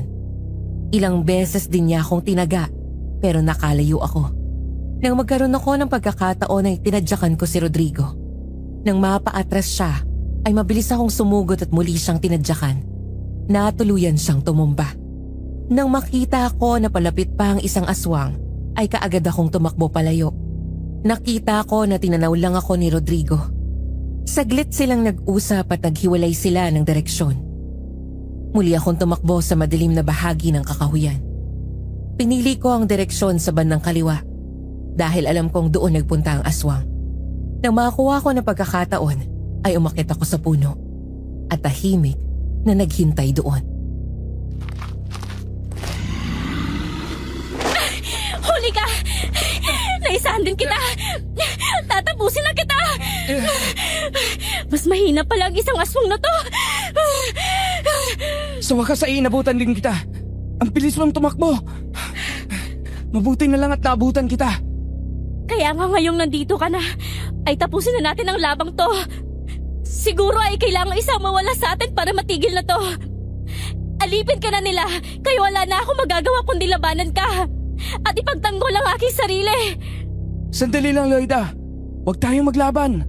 Ilang beses din niya akong tinaga pero nakalayo ako. Nang magkaroon ako ng pagkakataon ay tinadyakan ko si Rodrigo. Nang mapaatras siya ay mabilis akong sumugot at muli siyang tinadyakan. Natuluyan siyang tumumba. Nang makita ko na palapit pa ang isang aswang ay kaagad akong tumakbo palayo. Nakita ko na tinanaw lang ako ni Rodrigo. Saglit silang nag-usap at naghiwalay sila ng direksyon. Muli akong tumakbo sa madilim na bahagi ng kakahuyan. Pinili ko ang direksyon sa bandang kaliwa dahil alam kong doon nagpunta ang aswang. Nang makakuha ko ng pagkakataon ay umakyat ako sa puno at tahimik na naghintay doon. Huli ka! Naisahan din kita! Tatapusin na kita! Mas mahina pala ang isang aswang na to! Sa wakas ay inabutan din kita. Ang bilis mong tumakbo. Mabuti na lang at naabutan kita. Kaya nga ngayong nandito ka na, ay tapusin na natin ang labang to. Siguro ay kailangan isang mawala sa atin para matigil na to. Alipin ka na nila, kaya wala na ako magagawa kundi labanan ka. At ipagtanggol ang aking sarili. Sandali lang, Loida. Huwag tayong maglaban.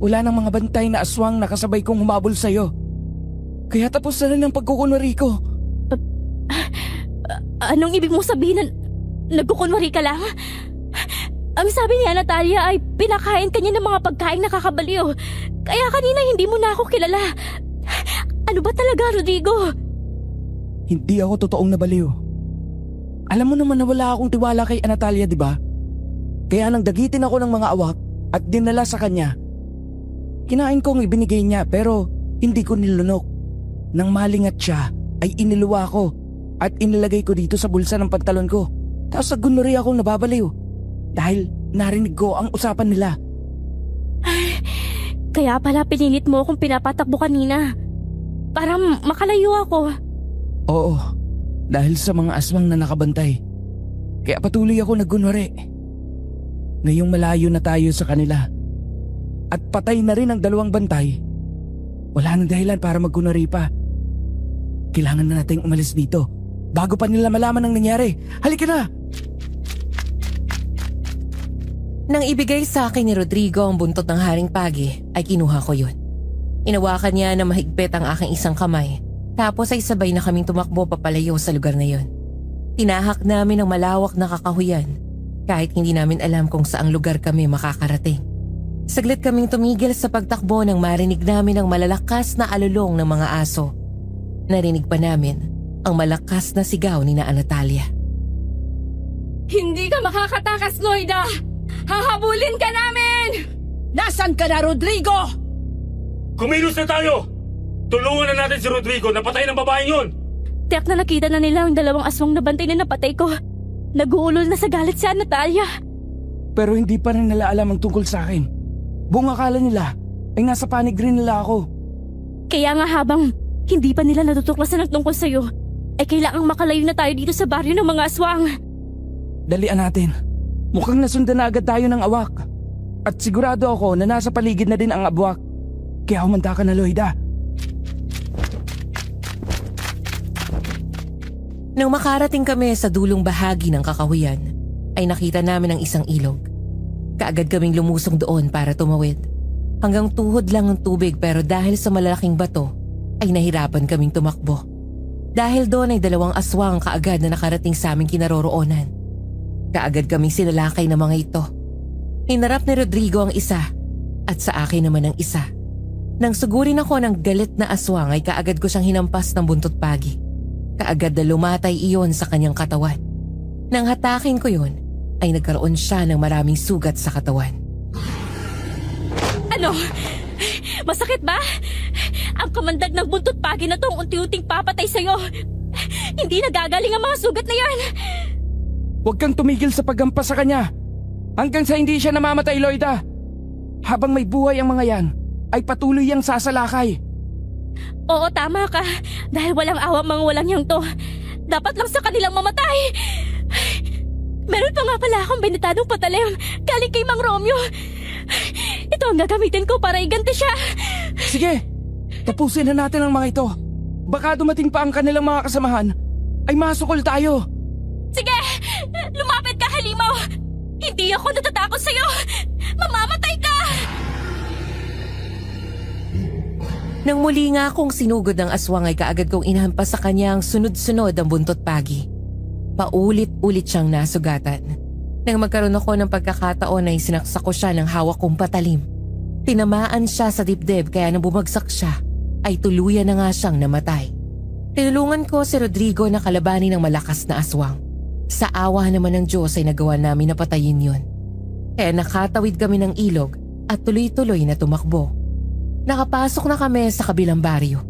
Wala nang mga bantay na aswang na kasabay kong humabol sa'yo. Kaya tapos na rin ang pagkukunwari ko. Anong ibig mong sabihin na nagkukunwari ka lang? Ang sabi niya, Natalia, ay pinakain kanya ng mga pagkain nakakabaliw. Kaya kanina hindi mo na ako kilala. Ano ba talaga, Rodrigo? Hindi ako totoong nabaliw. Alam mo naman na wala akong tiwala kay Natalia, di ba? Kaya nang dagitin ako ng mga awak at dinala sa kanya. Kinain ko ang ibinigay niya pero hindi ko nilunok. Nang malingat siya ay iniluwa ko at inilagay ko dito sa bulsa ng pantalon ko. Tapos sa gunori akong nababaliw dahil narinig ko ang usapan nila. Kaya pala pinilit mo akong pinapatakbo kanina. Para makalayo ako. Oo, dahil sa mga aswang na nakabantay. Kaya patuloy ako naggunwari. Ngayong malayo na tayo sa kanila at patay na rin ang dalawang bantay, wala nang dahilan para magkunwari pa. Kailangan na nating umalis dito bago pa nila malaman ang nangyari. Halika na! Nang ibigay sa akin ni Rodrigo ang buntot ng haring pagi, ay kinuha ko yun. Inawakan niya na mahigpit ang aking isang kamay, tapos ay sabay na kaming tumakbo papalayo sa lugar na yun. Tinahak namin ang malawak na kakahuyan kahit hindi namin alam kung saang lugar kami makakarating. Saglit kaming tumigil sa pagtakbo nang marinig namin ang malalakas na alulong ng mga aso. Narinig pa namin ang malakas na sigaw ni na Natalia. Hindi ka makakatakas, Loida! Hahabulin ka namin! Nasaan ka na, Rodrigo? Kumilos na tayo! Tulungan na natin si Rodrigo na patayin ang babaeng yun! Tiyak na nakita na nila ang dalawang aswang na bantay na napatay ko. Nag-uulol na sa galit si Natalia. Pero hindi pa rin nila alam ang tungkol sa akin. Buong akala nila ay nasa panig rin nila ako. Kaya nga habang hindi pa nila natutuklasan ang tungkol sa'yo, ay kailangang makalayo na tayo dito sa baryo ng mga aswang. Dalian natin. Mukhang nasundan na agad tayo ng awak. At sigurado ako na nasa paligid na din ang abwak. Kaya humanda ka na, Loida. Nang makarating kami sa dulong bahagi ng kakahuyan, ay nakita namin ang isang ilog. Kaagad kaming lumusong doon para tumawid. Hanggang tuhod lang ang tubig pero dahil sa malalaking bato, ay nahirapan kaming tumakbo. Dahil doon ay dalawang aswang kaagad na nakarating sa aming kinaroroonan. Kaagad kaming sinalakay ng mga ito. Hinarap ni Rodrigo ang isa at sa akin naman ang isa. Nang sugurin ako ng galit na aswang ay kaagad ko siyang hinampas ng buntot pagi. Kaagad na lumatay iyon sa kanyang katawan. Nang hatakin ko yun, ay nagkaroon siya ng maraming sugat sa katawan. Ano? Masakit ba? Ang kamandag ng buntot pagi na tong unti-unting papatay sa'yo. Hindi nagagaling ang mga sugat na yan. Huwag kang tumigil sa paggampas sa kanya. Hanggang sa hindi siya namamatay, Loida. Habang may buhay ang mga yan, ay patuloy yang sasalakay. Oo, tama ka. Dahil walang awa mga walang yang to. Dapat lang sa kanilang mamatay. Meron pa nga pala akong binitadong patalim galing kay Mang Romeo. Ito ang gagamitin ko para iganti siya. Sige, tapusin na natin ang mga ito. Baka dumating pa ang kanilang mga kasamahan, ay masukol tayo. Sige, lumapit ka, halimaw. Hindi ako natatakot sa'yo. Mamamatay ka! Nang muli nga akong sinugod ng aswang ay kaagad kong inahampas sa kanya ang sunod-sunod ang buntot pagi. Paulit-ulit siyang nasugatan. Nang magkaroon ako ng pagkakataon ay sinaksak ko siya ng hawak kong patalim. Tinamaan siya sa dibdib kaya nang bumagsak siya ay tuluyan na nga siyang namatay. Tinulungan ko si Rodrigo na kalabanin ng malakas na aswang. Sa awa naman ng Diyos ay nagawa namin na patayin yun. Kaya nakatawid kami ng ilog at tuloy-tuloy na tumakbo. Nakapasok na kami sa kabilang baryo.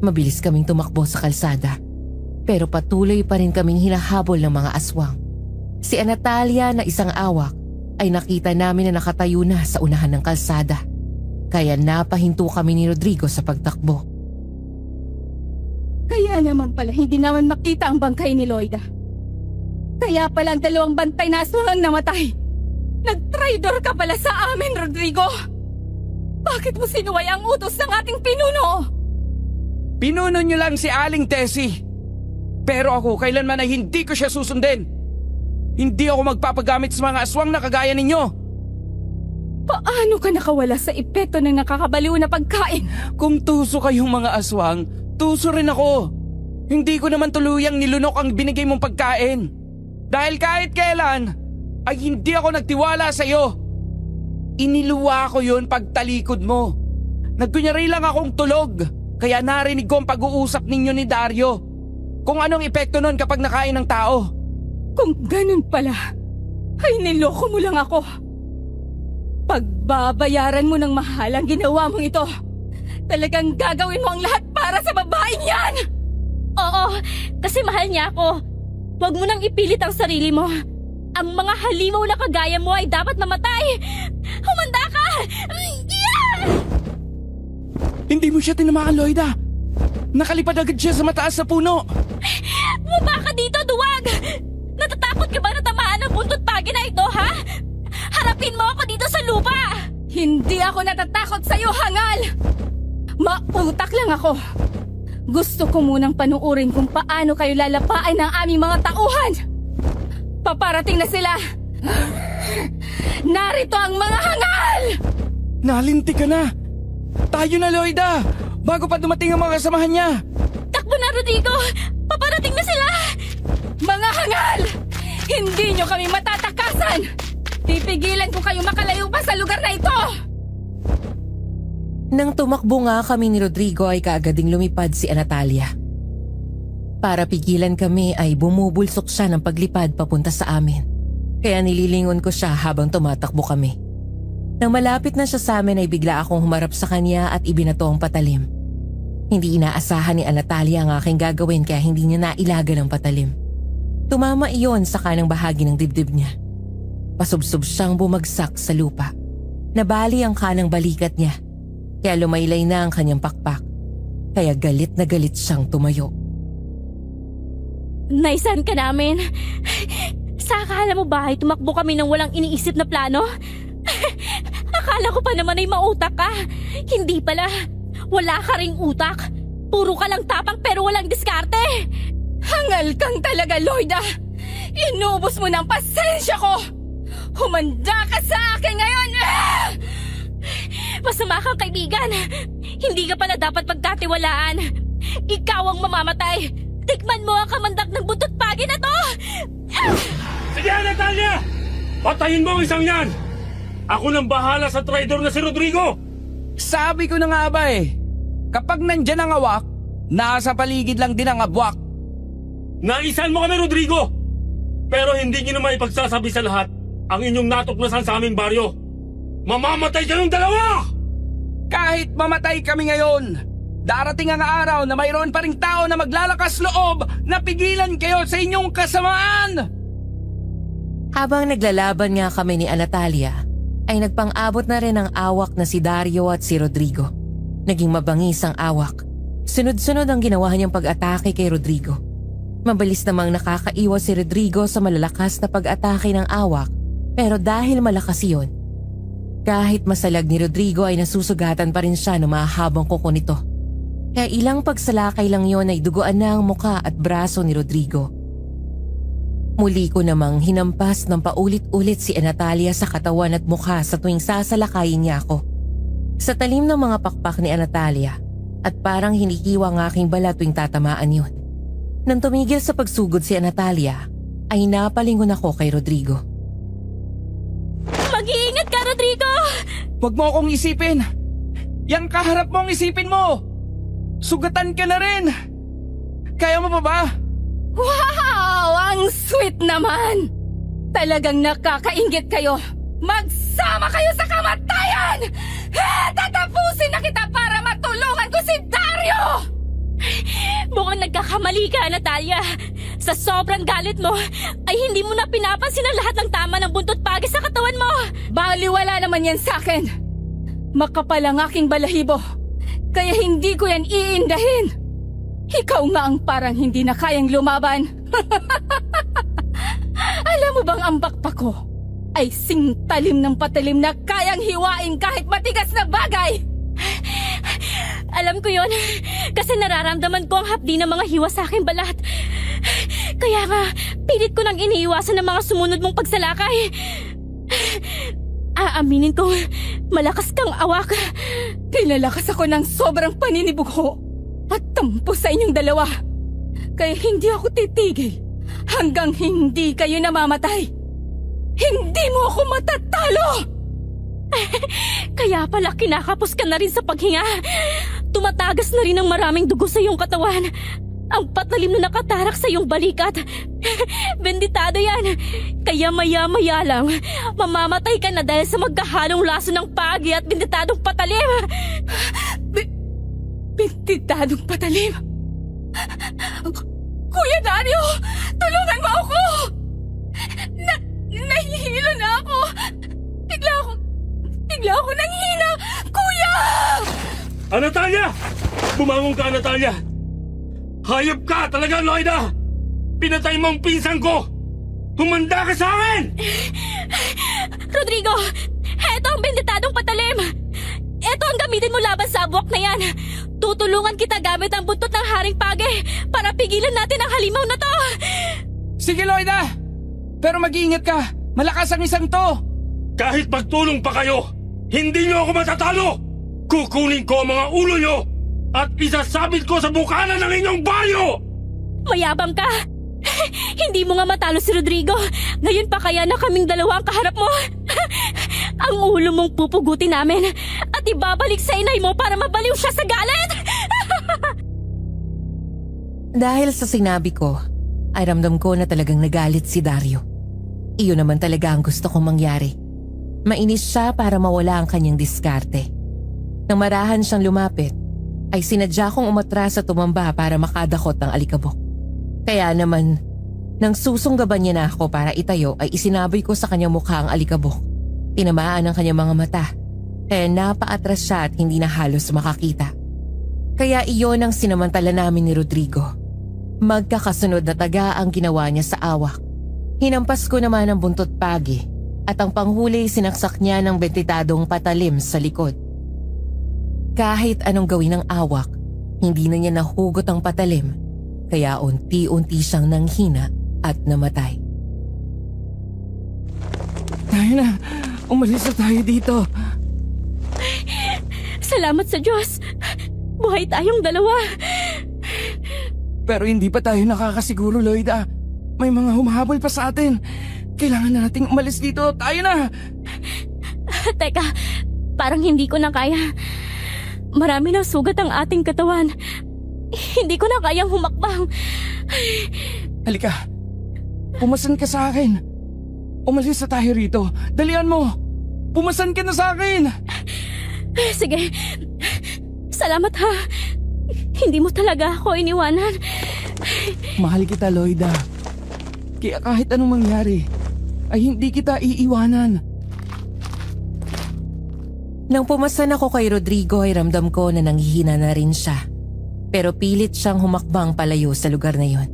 Mabilis kaming tumakbo sa kalsada. Pero patuloy pa rin kaming hinahabol ng mga aswang. Si Natalia na isang awak ay nakita namin na nakatayo na sa unahan ng kalsada. Kaya napahinto kami ni Rodrigo sa pagtakbo. Kaya naman pala hindi naman makita ang bangkay ni Loida. Kaya pala ang dalawang bantay na aswang ang namatay. Nag-traidor ka pala sa amin, Rodrigo! Bakit mo sinuway ang utos ng ating pinuno? Pinuno niyo lang si Aling Tessie. Pero ako kailanman ay hindi ko siya susundin. Hindi ako magpapagamit sa mga aswang na kagaya ninyo. Paano ka nakawala sa epekto ng nakakabaliw na pagkain? Kung tuso kayong mga aswang, tuso rin ako. Hindi ko naman tuluyang nilunok ang binigay mong pagkain. Dahil kahit kailan, ay hindi ako nagtiwala sa iyo. Iniluwa ko yun pagtalikod mo. Nagkunyari lang akong tulog, kaya narinig ko ang pag-uusap ninyo ni Dario. Kung anong epekto nun kapag nakain ng tao. Kung ganun pala, ay niloko mo lang ako. Pagbabayaran mo ng mahal ang ginawa mong ito. Talagang gagawin mo ang lahat para sa babaeng yan! Oo, kasi mahal niya ako. Huwag mo nang ipilit ang sarili mo. Ang mga halimaw na kagaya mo ay dapat mamatay. Humanda ka! Yeah! Hindi mo siya tinamaan, Loida. Nakalipad agad siya sa mataas na puno. Baba ka dito, duwag! Natatakot ka ba na tamaan ng buntot pagi na ito, ha? Harapin mo ako dito sa lupa! Hindi ako natatakot sa'yo, hangal! Mautak lang ako. Gusto ko munang panuurin kung paano kayo lalapain ng aming mga tauhan. Paparating na sila! Narito ang mga hangal! Nalinti ka na. Tayo na, Loida. Bago pa dumating ang mga kasamahan niya. Takbo na, Rodrigo! Paparating na sila! Mga hangal! Hindi nyo kami matatakasan! Pipigilan ko kayo makalayo pa sa lugar na ito! Nang tumakbo nga kami ni Rodrigo ay kaagad ding lumipad si Natalia. Para pigilan kami ay bumubulsok siya ng paglipad papunta sa amin. Kaya nililingon ko siya habang tumatakbo kami. Nang malapit na siya sa amin ay bigla akong humarap sa kanya at ibinato ang patalim. Hindi inaasahan ni Natalia ang aking gagawin kaya hindi niya nailaga ng patalim. Tumama iyon sa kanang bahagi ng dibdib niya. Pasubsob siyang bumagsak sa lupa. Nabali ang kanang balikat niya. Kaya lumaylay na ang kanyang pakpak. Kaya galit na galit siyang tumayo. Naisan ka namin? Sa akala mo ba ay tumakbo kami ng walang iniisip na plano? Akala ko pa naman ay mautak ka. Hindi pala. Wala ka ring utak. Puro ka lang tapang pero walang diskarte. Hangal kang talaga, Lloyda! Inubos mo ng pasensya ko! Humanda ka sa akin ngayon! Masama kang kaibigan. Hindi ka pala dapat pagkatiwalaan. Ikaw ang mamamatay. Tikman mo ang kamandak ng buntot pagi na to! Sige, Natalia! Patayin mo ang isang yan! Ako nang bahala sa traitor na si Rodrigo! Sabi ko na nga ba kapag nandyan ang awak, nasa paligid lang din ang abwak. Naisan mo kami, Rodrigo! Pero hindi niyo naman ipagsasabi sa lahat ang inyong natuklasan sa aming baryo. Mamamatay kayong dalawa! Kahit mamatay kami ngayon, darating ang araw na mayroon pa ring tao na maglalakas loob na pigilan kayo sa inyong kasamaan! Habang naglalaban nga kami ni Natalia, ay nagpang-abot na rin ang awak na si Dario at si Rodrigo. Naging mabangis ang awak. Sunod-sunod ang ginawa niyang pag-atake kay Rodrigo. Mabilis namang nakakaiwas si Rodrigo sa malalakas na pag-atake ng awak, pero dahil malakas iyon, kahit masalag ni Rodrigo ay nasusugatan pa rin siya ng mahahabang kuko nito. Kaya ilang pagsalakay lang yon ay duguan na ang muka at braso ni Rodrigo. Muli ko namang hinampas ng paulit-ulit si Natalia sa katawan at mukha sa tuwing sasalakayin niya ako. Sa talim ng mga pakpak ni Natalia at parang hinihiwa ang aking bala tuwing tatamaan yun. Nang tumigil sa pagsugod si Natalia, ay napalingon ako kay Rodrigo. Mag-iingat ka, Rodrigo! Huwag mo akong isipin. Yang kaharap mo ang isipin mo. Sugatan ka na rin. Kaya mo pa ba? Wow! Ang sweet naman! Talagang nakakaingit kayo! Magsama kayo sa kamatayan! Tatapusin na kita para matulungan ko si Dario! Mukhang nagkakamali ka, Natalia. Sa sobrang galit mo, ay hindi mo na pinapansin ang lahat ng tama ng buntot pagi sa katawan mo. Baliwala naman yan sa akin. Makapal ang aking balahibo. Kaya hindi ko yan iindahin. Ikaw nga ang parang hindi na kayang lumaban. Alam mo bang ang bakpak ko ay singtalim ng patalim na kayang hiwain kahit matigas na bagay? Alam ko yon kasi nararamdaman ko ang hapdi ng mga hiwa sa aking balat. Kaya nga, pilit ko nang iniiwasan ng mga sumunod mong pagsalakay. Aaminin ko, malakas kang awak. Pinalakas ako ng sobrang paninibugho at tampo sa inyong dalawa. Kaya hindi ako titigil hanggang hindi kayo namamatay. Hindi mo ako matatalo! Kaya pala kinakapos ka na rin sa paghinga. Tumatagas na rin ang maraming dugo sa iyong katawan. Ang patalim na nakatarak sa iyong balikat. Benditado yan. Kaya maya-maya lang, mamamatay ka na dahil sa magkahalong laso ng pagi at benditadong patalim. Benditadong patalim? Kuya Dario, tulungan mo ako! Nahihilo na ako! Bigla ako nanghina! Kuya! Natalia! Bumangon ka, Natalia! Hayop ka talaga, Lloyda! Pinatay mo ang pinsan ko! Humanda ka sa akin! Rodrigo, eto ang benditadong patalim. Eto ang gamitin mo laban sa abwak na yan. Tutulungan kita gamit ang buntot ng haring page para pigilan natin ang halimaw na to. Sige, Lloyda! Pero mag-iingat ka. Malakas ang isang to. Kahit magtulong pa kayo, hindi niyo ako matatalo! Kukunin ko ang mga ulo niyo at isasabit ko sa bukana ng inyong bayo! Mayabang ka. Hindi mo nga matalo si Rodrigo. Ngayon pa kaya na kaming dalawa ang kaharap mo? Ang ulo mong pupugutin namin at ibabalik sa inay mo para mabaliw siya sa galit! Dahil sa sinabi ko, ay ramdam ko na talagang nagalit si Dario. Iyon naman talaga ang gusto kong mangyari. Mainis siya para mawala ang kanyang diskarte. Nang marahan siyang lumapit, ay sinadya kong umatras at tumamba para makadakot ng alikabok. Kaya naman, nang susunggaban niya na ako para itayo ay isinaboy ko sa kanyang mukha ang alikabok. Tinamaan ang kanyang mga mata, kaya napaatras siya at hindi na halos makakita. Kaya iyon ang sinamantala namin ni Rodrigo. Magkakasunod na taga ang ginawa niya sa awak. Hinampas ko naman ang buntot pagi at ang panghuli sinaksak niya ng bentitadong patalim sa likod. Kahit anong gawin ng awak, hindi na niya nahugot ang patalim, kaya unti-unti siyang nanghina at namatay. Tayo na, umalis na tayo dito. Salamat sa Diyos! Buhay tayong dalawa! Pero hindi pa tayo nakakasiguro, Loida. May mga humahabol pa sa atin. Kailangan na nating umalis dito. Tayo na! Teka, parang hindi ko na kaya. Marami ng sugat ang ating katawan. Hindi ko na kayang humakbang. Halika, pumasan ka sa akin. Umalis na tayo rito. Dalian mo! Pumasan ka na sa akin! Sige, salamat ha. Hindi mo talaga ako iniwanan. Mahal kita, Loida. Kaya kahit anong mangyari, ay hindi kita iiwanan. Nang pumasan ako kay Rodrigo ay ramdam ko na nanghihina na rin siya. Pero pilit siyang humakbang palayo sa lugar na yon.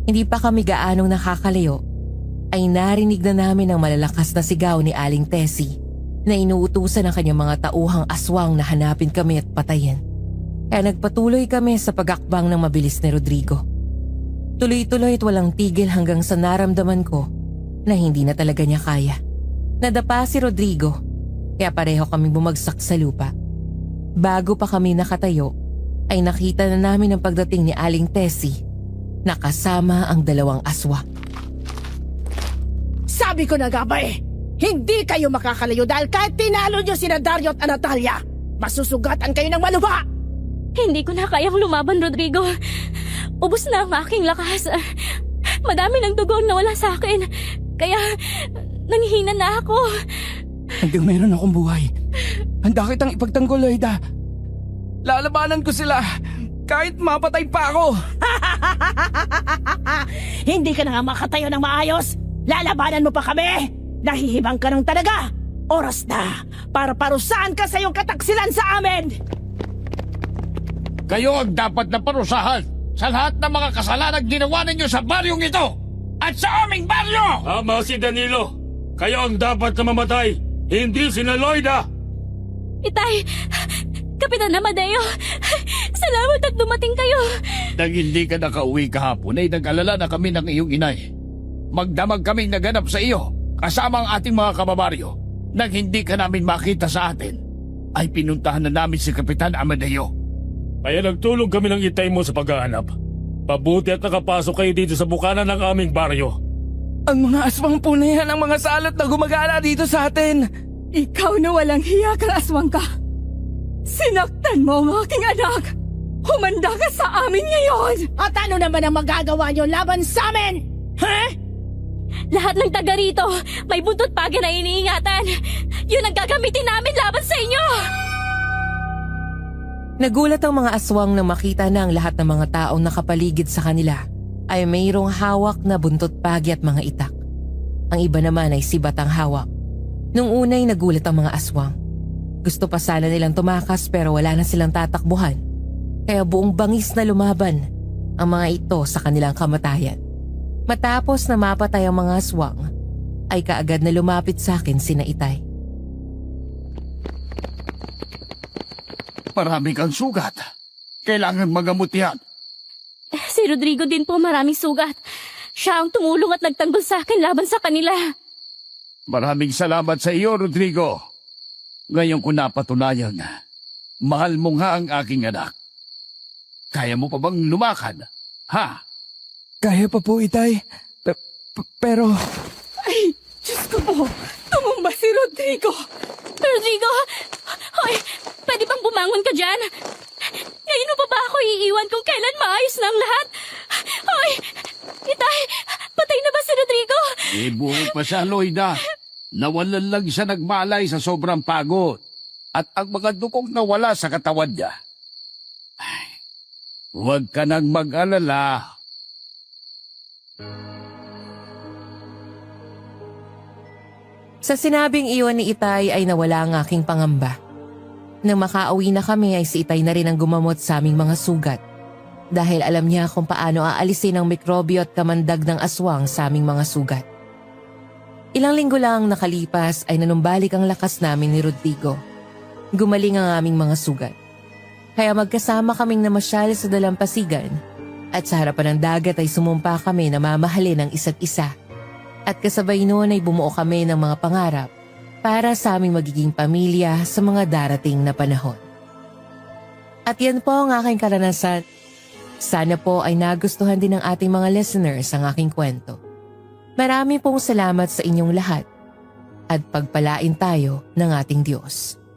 Hindi pa kami gaanong nakakalayo, ay narinig na namin ang malalakas na sigaw ni Aling Tessie na inuutusan ng kanyang mga tauhang aswang na hanapin kami at patayin. Kaya nagpatuloy kami sa pagakbang ng mabilis ni Rodrigo. Tuloy-tuloy at walang tigil hanggang sa naramdaman ko na hindi na talaga niya kaya. Nadapa si Rodrigo, kaya pareho kaming bumagsak sa lupa. Bago pa kami nakatayo, ay nakita na namin ang pagdating ni Aling Tessie na kasama ang dalawang aswang. Sabi ko na nga ba hindi kayo makakalayo dahil kahit tinalo niyo sina Dario at Natalia, masusugatan kayo ng malubha! Hindi ko na kayang lumaban, Rodrigo. Ubus na ang aking lakas. Madami ng dugo na wala sa akin. Kaya, nanghihina na ako. Hanggang meron akong buhay. Handa kitang ipagtanggol, Loida. Lalabanan ko sila. Kahit mapatay pa ako. Hindi ka na nga makatayo ng maayos! Lalabanan mo pa kami! Nahihibang ka ng talaga! Oras na para parusahan ka sa iyong kataksilan sa amin! Kayo ang dapat na parusahan sa lahat ng mga kasalanan ginawa ninyo sa baryong ito at sa aming baryo! Tama si Danilo. Kayo ang dapat na mamatay, hindi si Loida. Itay, Kapitan Amadeo, salamat at dumating kayo. Nang hindi ka nakauwi kahapon ay nag-alala na kami ng iyong inay. Magdamag kaming naganap sa iyo kasama ang ating mga kababaryo. Nang hindi ka namin makita sa atin, ay pinuntahan na namin si Kapitan Amadeo. Kaya nagtulong kami ng itay mo sa paghahanap. Pabuti at nakapasok kayo dito sa bukana ng aming baryo. Ang mga aswang po na yan ang mga salot na gumagala dito sa atin. Ikaw na walang hiya kang aswang ka. Sinaktan mo ang aking anak. Humanda ka sa amin ngayon. At ano naman ang magagawa niyo laban sa amin? Ha? Lahat ng taga rito, may buntot pagi na iniingatan. Yun ang gagamitin namin laban sa inyo. Nagulat ang mga aswang nang makita na ang lahat ng mga taong nakapaligid sa kanila ay mayroong hawak na buntot pagi at mga itak. Ang iba naman ay sibat ang hawak. Nung unay nagulat ang mga aswang. Gusto pa sana nilang tumakas pero wala na silang tatakbuhan. Kaya buong bangis na lumaban ang mga ito sa kanilang kamatayan. Matapos na mapatay ang mga aswang, ay kaagad na lumapit sa akin sina Itay. Marami kang sugat. Kailangan magamot yan. Si Rodrigo din po maraming sugat. Siya ang tumulong at nagtanggol sa akin laban sa kanila. Maraming salamat sa iyo, Rodrigo. Ngayon ko napatunayan, mahal mo nga ang aking anak. Kaya mo pa bang lumakad? Ha? Kaya pa po, Itay. Pero... Ay, Diyos ko po, tumumba si Rodrigo. Rodrigo! Hoy, pwede bang bumangon ka dyan? Ngayon mo pa ba ako iiwan kung kailan maayos na ang lahat? Hoy! Itay, patay na ba si Rodrigo? Buhay pa siya, Loida. Nawalan lang siya nagmalay sa sobrang pagod. At ang mga dukong nawala sa katawan niya. Ay, huwag ka nang mag-alala. Sa sinabing iyon ni Itay ay nawala ang aking pangamba. Nang makauwi na kami ay si Itay na rin ang gumamot sa aming mga sugat. Dahil alam niya kung paano aalisin ang mikrobyo at kamandag ng aswang sa aming mga sugat. Ilang linggo lang nakalipas ay nanumbalik ang lakas namin ni Rodrigo. Gumaling ang aming mga sugat. Kaya magkasama kaming namasyal sa dalampasigan at sa harapan ng dagat ay sumumpa kami na mamahalin ang isa't isa. At kasabay noon ay bumuo kami ng mga pangarap para sa aming magiging pamilya sa mga darating na panahon. At yan po ang aking karanasan. Sana po ay nagustuhan din ng ating mga listeners ang aking kwento. Marami pong salamat sa inyong lahat at pagpalain tayo ng ating Diyos.